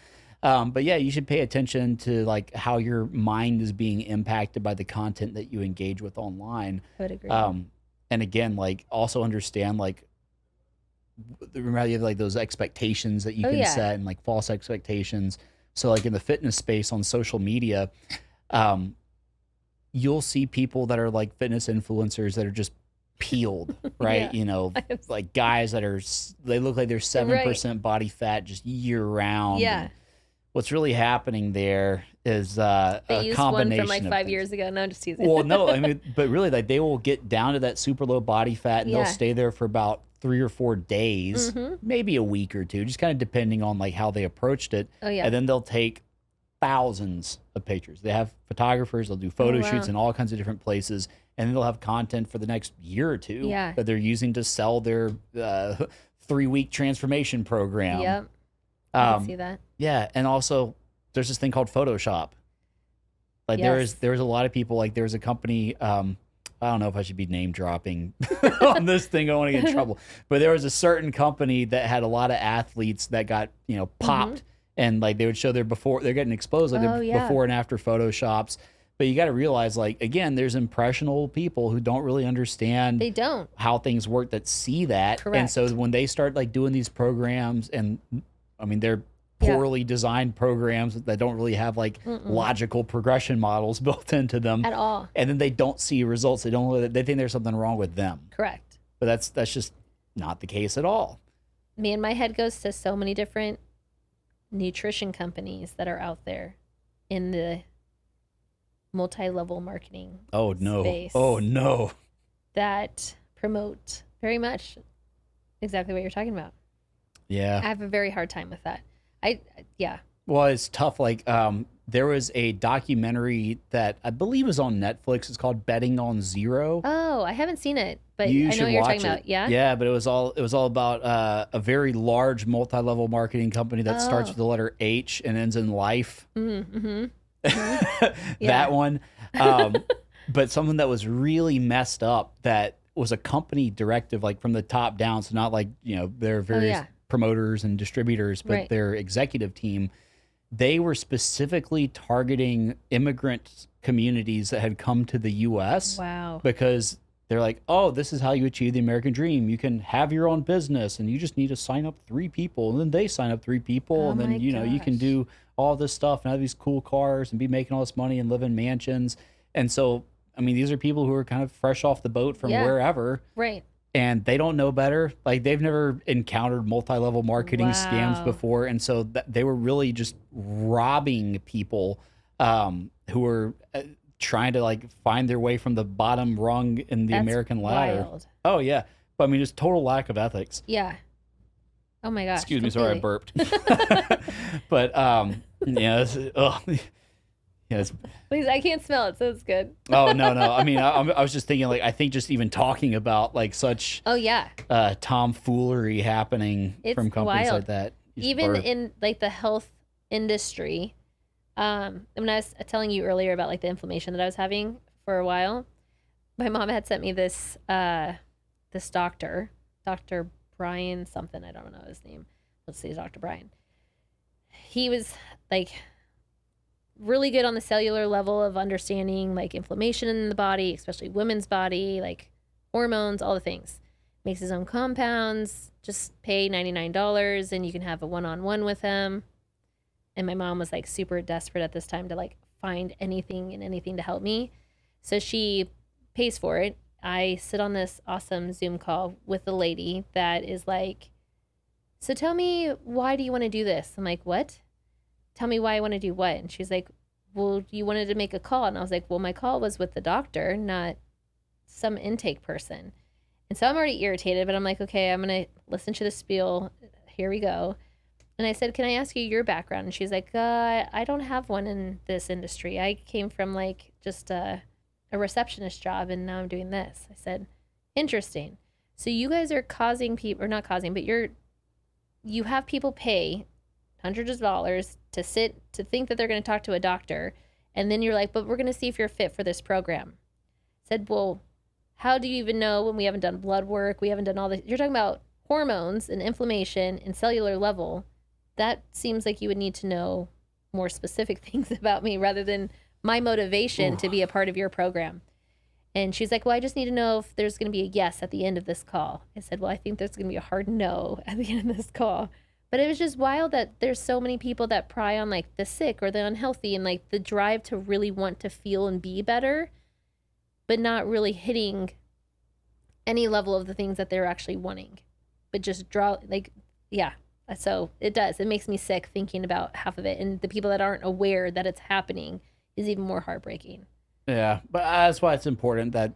But yeah, you should pay attention to, like, how your mind is being impacted by the content that you engage with online. I would agree. And again, like, also understand, like, remember how you have like those expectations that you Oh, can yeah. set and like false expectations. So like in the fitness space on social media, you'll see people that are like fitness influencers that are just peeled, right? Yeah. Like guys that are, they look like they're 7% body fat just year round. Yeah. And what's really happening there is a They used one combination from like of 5 things. years ago. No, I'm just teasing. Well, no, I mean, but really, like they will get down to that super low body fat, and Yeah. they'll stay there for about 3 or 4 days, Mhm. maybe a week or two, just kind of depending on like how they approached it. Oh, yeah. And then they'll take thousands of pictures. They have photographers. They'll do photo wow. shoots in all kinds of different places, and then they'll have content for the next year or two Yeah. that they're using to sell their 3-week transformation program. Yep. I Um, can see that. yeah, and also there's this thing called Photoshop. Like Yes. there's a lot of people, like there's a company, I don't know if I should be name dropping on this thing. I don't want to get in trouble. But there was a certain company that had a lot of athletes that got, popped and like they would show their before, they're getting exposed, like Oh, their yeah. before and after Photoshops. But you got to realize, like, again, there's impressionable people who don't really understand They don't. how things work that see that. And Correct. so when they start like doing these programs and I mean, they're Yeah. poorly designed programs that don't really have like logical progression models built into them At all. and then they don't see results. They think there's something wrong with them, Correct. but that's just not the case at all. Man, my head goes to so many different nutrition companies that are out there in the multi-level marketing Oh no. space Oh no. that promote very much exactly what you're talking about. Yeah. I have a very hard time with that. Yeah. Well, it's tough. Like, there was a documentary that I believe was on Netflix. It's called Betting on Zero. Oh, I haven't seen it, but You I know should what you're watch talking about. it. Yeah. Yeah, but it was all about a very large multi-level marketing company that starts Oh. with the letter H and ends in life. Mm-hmm. That Yeah. one. But something that was really messed up that was a company directive, like from the top down. So not like, their various yeah. promoters and distributors, but Right. their executive team. They were specifically targeting immigrant communities that had come to the U.S. Wow. because they're like, oh, this is how you achieve the American dream. You can have your own business and you just need to sign up 3 people, and then they sign up 3 people. Oh And then, my you can gosh. do all this stuff and have these cool cars and be making all this money and live in mansions. And so, I mean, these are people who are kind of fresh off the boat from Yeah. wherever, Right. and they don't know better. Like, they've never encountered multi-level marketing scams Wow. before. And so they were really just robbing people who were trying to like find their way from the bottom rung in the That's American ladder. wild. Oh yeah. But I mean, just total lack of ethics. Yeah. Oh my gosh. Excuse me, sorry I completely. burped. But yeah, yes. Please, I can't smell it, so it's good. Oh no. I mean, I was just thinking, like, I think just even talking about like such Oh yeah. tomfoolery happening It's from companies wild. like that. You just Even burp. in like the health industry, when I was telling you earlier about like the inflammation that I was having for a while, my mom had sent me this this doctor, Dr. Brian something, I don't know his name. Let's see, Dr. Brian. He was like really good on the cellular level of understanding like inflammation in the body, especially women's body, like hormones, all the things. Makes his own compounds. Just pay $99 and you can have a one-on-one with him. And my mom was like super desperate at this time to like find anything and anything to help me. So she pays for it. I sit on this awesome Zoom call with the lady that is like, so tell me, why do you want to do this? I'm like, what? Tell me why I want to do what? And she's like, well, you wanted to make a call. And I was like, well, my call was with the doctor, not some intake person. And so I'm already irritated, but I'm like, okay, I'm going to listen to the spiel. Here we go. And I said, can I ask you your background? And she's like, I don't have one in this industry. I came from like just a receptionist job and now I'm doing this. I said, interesting. So you guys are causing people, or not causing, but you have people pay hundreds of dollars to think that they're going to talk to a doctor. And then you're like, but we're going to see if you're fit for this program. I said, well, how do you even know when we haven't done blood work? We haven't done all this. You're talking about hormones and inflammation and cellular level. That seems like you would need to know more specific things about me rather than my motivation to be a part of your program. And she's like, well, I just need to know if there's going to be a yes at the end of this call. I said, well, I think there's going to be a hard no at the end of this call. But it was just wild that there's so many people that pry on like the sick or the unhealthy and like the drive to really want to feel and be better, but not really hitting any level of the things that they're actually wanting, but just draw like, yeah. So it does. It makes me sick thinking about half of it. And the people that aren't aware that it's happening is even more heartbreaking. Yeah, but that's why it's important that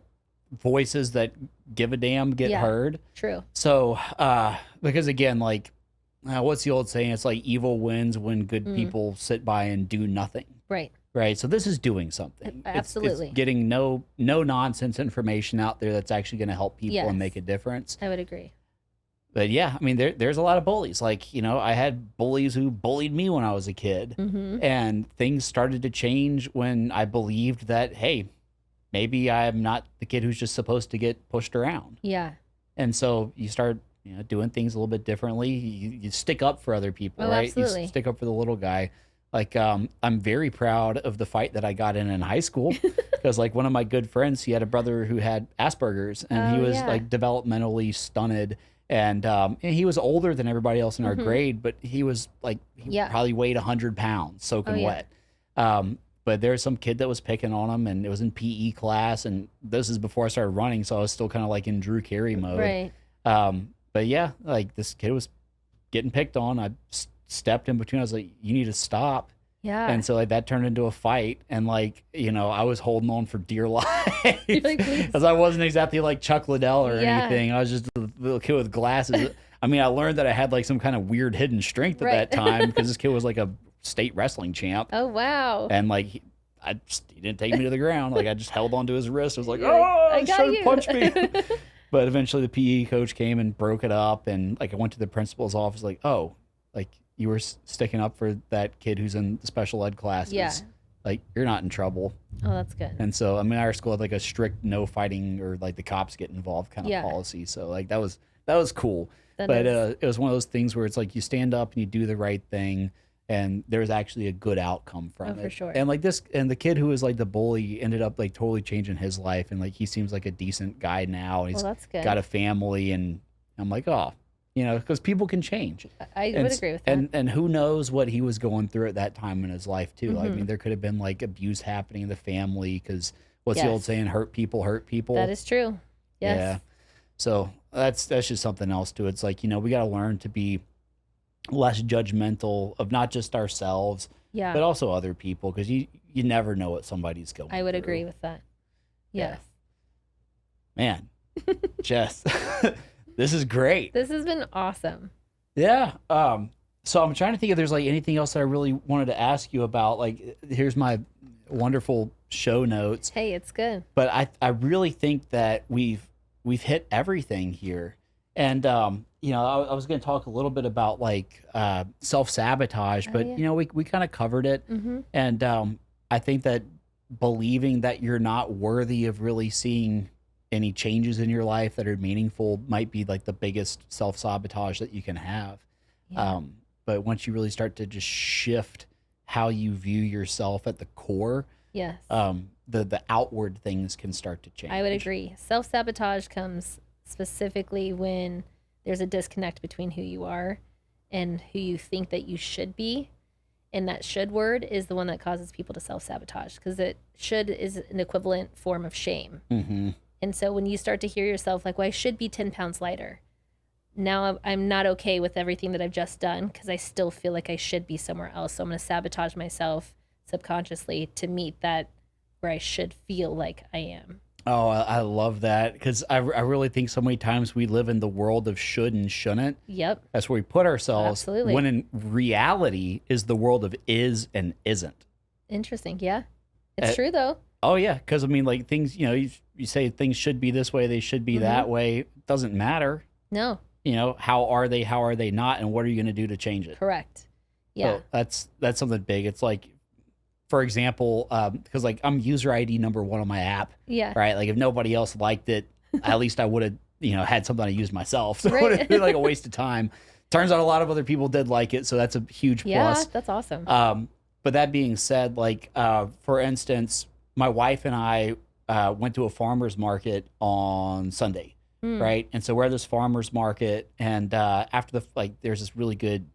voices that give a damn get heard. True. So, because again, like, what's the old saying? It's like evil wins when good people sit by and do nothing. Right. Right. So this is doing something. Absolutely. It's getting no nonsense information out there that's actually going to help people and make a difference. I would agree. But yeah, I mean, there's a lot of bullies. Like, I had bullies who bullied me when I was a kid. And things started to change when I believed that, hey, maybe I'm not the kid who's just supposed to get pushed around. Yeah. And so you start, doing things a little bit differently. You stick up for other people, right? Absolutely. You stick up for the little guy. Like, I'm very proud of the fight that I got in high school because, like, one of my good friends, he had a brother who had Asperger's, and he was like developmentally stunted. And he was older than everybody else in our grade, but he was like, he probably weighed 100 pounds soaking wet. But there was some kid that was picking on him, and it was in PE class. And this is before I started running, so I was still kind of like in Drew Carey mode. Right. But yeah, like this kid was getting picked on. I stepped in between. I was like, you need to stop. Yeah. And so like that turned into a fight, and like, I was holding on for dear life because I wasn't exactly like Chuck Liddell or anything. I was just a little kid with glasses. I mean, I learned that I had like some kind of weird hidden strength at that time because this kid was like a state wrestling champ. Oh, wow. And like, he didn't take me to the ground. Like I just held onto his wrist. I was like, I got trying you. to punch me. But eventually the PE coach came and broke it up. And like, I went to the principal's office like, oh, like, you were sticking up for that kid who's in the special ed classes. Yeah. Like, you're not in trouble. Oh, that's good. And so, I mean, our school had like a strict no fighting or like the cops get involved kind of policy. So like that was cool. It was one of those things where it's like you stand up and you do the right thing, and there's actually a good outcome from it. For sure. And like this, and the kid who was like the bully ended up like totally changing his life, and like he seems like a decent guy now, and he's Well, that's good. got a family, and I'm like, oh, because people can change. I would agree with that. And who knows what he was going through at that time in his life too. I Mm-hmm. mean, there could have been like abuse happening in the family, because what's the old Yes. saying? Hurt people hurt people. That is true. Yes. Yeah. So that's just something else too. It's like, we got to learn to be less judgmental of not just ourselves, Yeah. but also other people, because you never know what somebody's going I would through. agree with that. Yeah. Yes. Man, Jess, this is great. This has been awesome. Yeah. So I'm trying to think if there's like anything else that I really wanted to ask you about. Like, here's my wonderful show notes. Hey, it's good. But I really think that we've hit everything here. And I was going to talk a little bit about like self-sabotage, but yeah. we kind of covered it. Mm-hmm. And I think that believing that you're not worthy of really seeing any changes in your life that are meaningful might be like the biggest self-sabotage that you can have. Yeah. But once you really start to just shift how you view yourself at the core, Yes. the outward things can start to change. I would agree. Self-sabotage comes specifically when there's a disconnect between who you are and who you think that you should be. And that should word is the one that causes people to self-sabotage, because it should is an equivalent form of shame. Mm-hmm. And so when you start to hear yourself like, well, I should be 10 pounds lighter. Now I'm not okay with everything that I've just done, because I still feel like I should be somewhere else. So I'm going to sabotage myself subconsciously to meet that where I should feel like I am. Oh, I love that, because I really think so many times we live in the world of should and shouldn't. Yep. That's where we put ourselves. Absolutely. When in reality is the world of is and isn't. Interesting. Yeah. It's true though. Oh yeah, because I mean, like things, you say things should be this way, they should be that way. It doesn't matter. No. How are they not, and what are you going to do to change it? Correct. Yeah. So that's something big. It's like, for example, because like I'm user ID number 1 on my app. Yeah. Right. Like if nobody else liked it, at least I would have, had something to use myself. So Right. it would have been like a waste of time. Turns out a lot of other people did like it. So that's a huge Yeah. plus. That's awesome. But that being said, like, for instance, my wife and I went to a farmer's market on Sunday. Right. And so we're at this farmer's market, and after there's this really good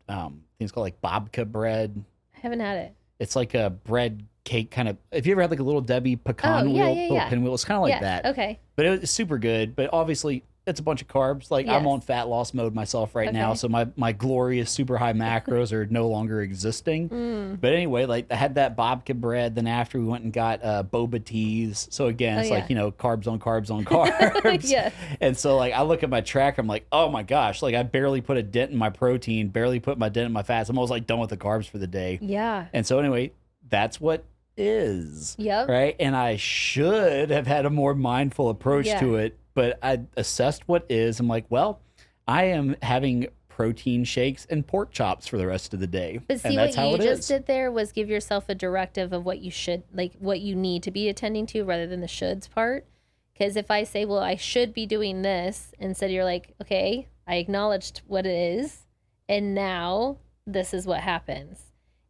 things called like babka bread. I haven't had it. It's like a bread cake kind of. Have you ever had like a little Debbie pecan little pinwheel? It's kind of like that. Okay. But it was super good. But obviously, it's a bunch of carbs. Like I'm Yes. on fat loss mode myself right now, Okay. so my glorious super high macros are no longer existing. But anyway, like I had that babka bread. Then after we went and got boba teas. So again, it's like carbs on carbs on carbs. Yeah. And so like I look at my tracker, I'm like, oh my gosh, like I barely put a dent in my protein, barely put my dent in my fats. I'm almost like done with the carbs for the day. Yeah. And so anyway, that's what is. Yep. Right. And I should have had a more mindful approach Yeah. to it, but I assessed what is. I'm like, well, I am having protein shakes and pork chops for the rest of the day. But see, and that's what how you it just is. did there was give yourself a directive of what you should, like what you need to be attending to, rather than the shoulds part. Because if I say, well, I should be doing this, instead you're like, okay, I acknowledged what it is, and now this is what happens.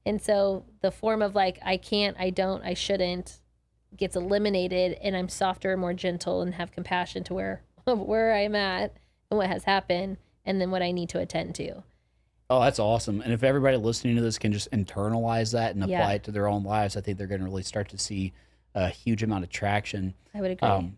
And so the form of like, I can't, I don't, I shouldn't gets eliminated, and I'm softer and more gentle and have compassion to where I'm at and what has happened, and then what I need to attend to. Oh, that's awesome. And if everybody listening to this can just internalize that and apply it to their own lives, I think they're going to really start to see a huge amount of traction. I would agree.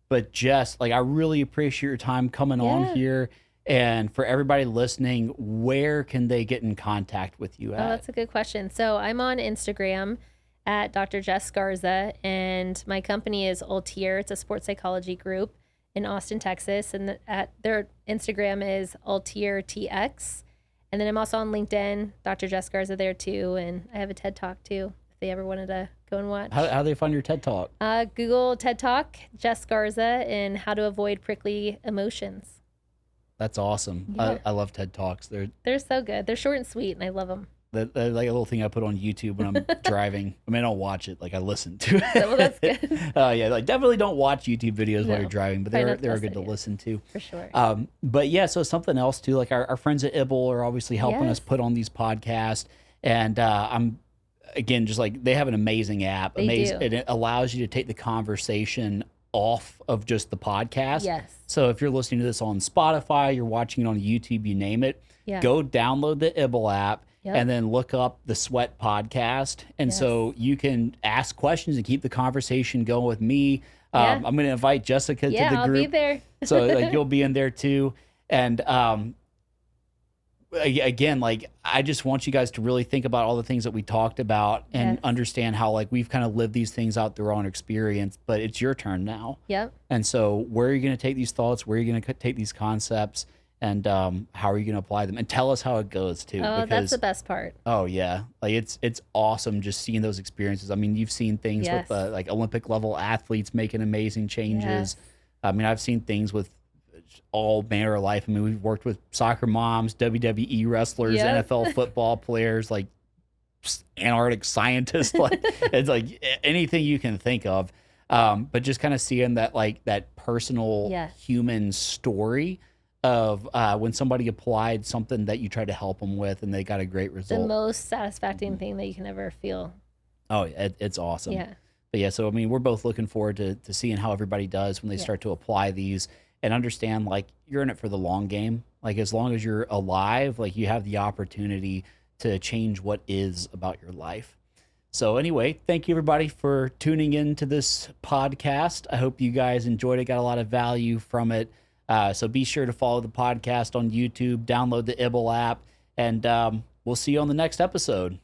But Jess, like I really appreciate your time coming on here. And for everybody listening, where can they get in contact with you at? Oh, that's a good question. So I'm on Instagram at Dr. Jess Garza, and my company is Altier. It's a sports psychology group in Austin, Texas, and their Instagram is AltierTX. And then I'm also on LinkedIn, Dr. Jess Garza there too, and I have a TED Talk too, if they ever wanted to go and watch. How do they find your TED Talk? Google TED Talk, Jess Garza, and how to avoid prickly emotions. That's awesome. Yeah. I love TED Talks. They're so good. They're short and sweet, and I love them. They're like a little thing I put on YouTube when I'm driving. I mean, I don't watch it. Like I listen to it. Well, that's good. Yeah, like definitely don't watch YouTube videos while No, you're driving, but probably they're not the best good to idea. listen to. For sure. But yeah, so something else too, like our friends at ibble are obviously helping us Yes. put on these podcasts. And I'm again just like they have an amazing app. They Amazing, do. and it allows you to take the conversation off of just the podcast. Yes. So if you're listening to this on Spotify, you're watching it on YouTube, you name it, Yeah. go download the ibble app. Yep. And then look up the S.W.E.T podcast. And Yes. so you can ask questions and keep the conversation going with me. Yeah. I'm going to invite Jessica to the I'll group. be there. So like you'll be in there too. And again, like I just want you guys to really think about all the things that we talked about and Yes. understand how like we've kind of lived these things out through our own experience, but it's your turn now. Yep. And so where are you going to take these thoughts? Where are you going to take these concepts? And how are you going to apply them? And tell us how it goes too. Oh, that's the best part. Oh yeah, like it's awesome just seeing those experiences. I mean, you've seen things Yes. with like Olympic level athletes making amazing changes. Yes. I mean, I've seen things with all manner of life. I mean, we've worked with soccer moms, WWE wrestlers, Yep. NFL football players, like Antarctic scientists, like it's like anything you can think of. But just kind of seeing that like that personal Yes. human story of when somebody applied something that you tried to help them with and they got a great The result. most satisfying thing that you can ever feel. Oh, it's awesome. Yeah. But yeah, so I mean, we're both looking forward to seeing how everybody does when they Yeah. start to apply these and understand like you're in it for the long game. Like as long as you're alive, like you have the opportunity to change what is about your life. So anyway, thank you everybody for tuning in to this podcast. I hope you guys enjoyed it, got a lot of value from it. So be sure to follow the podcast on YouTube, download the ibble app, and we'll see you on the next episode.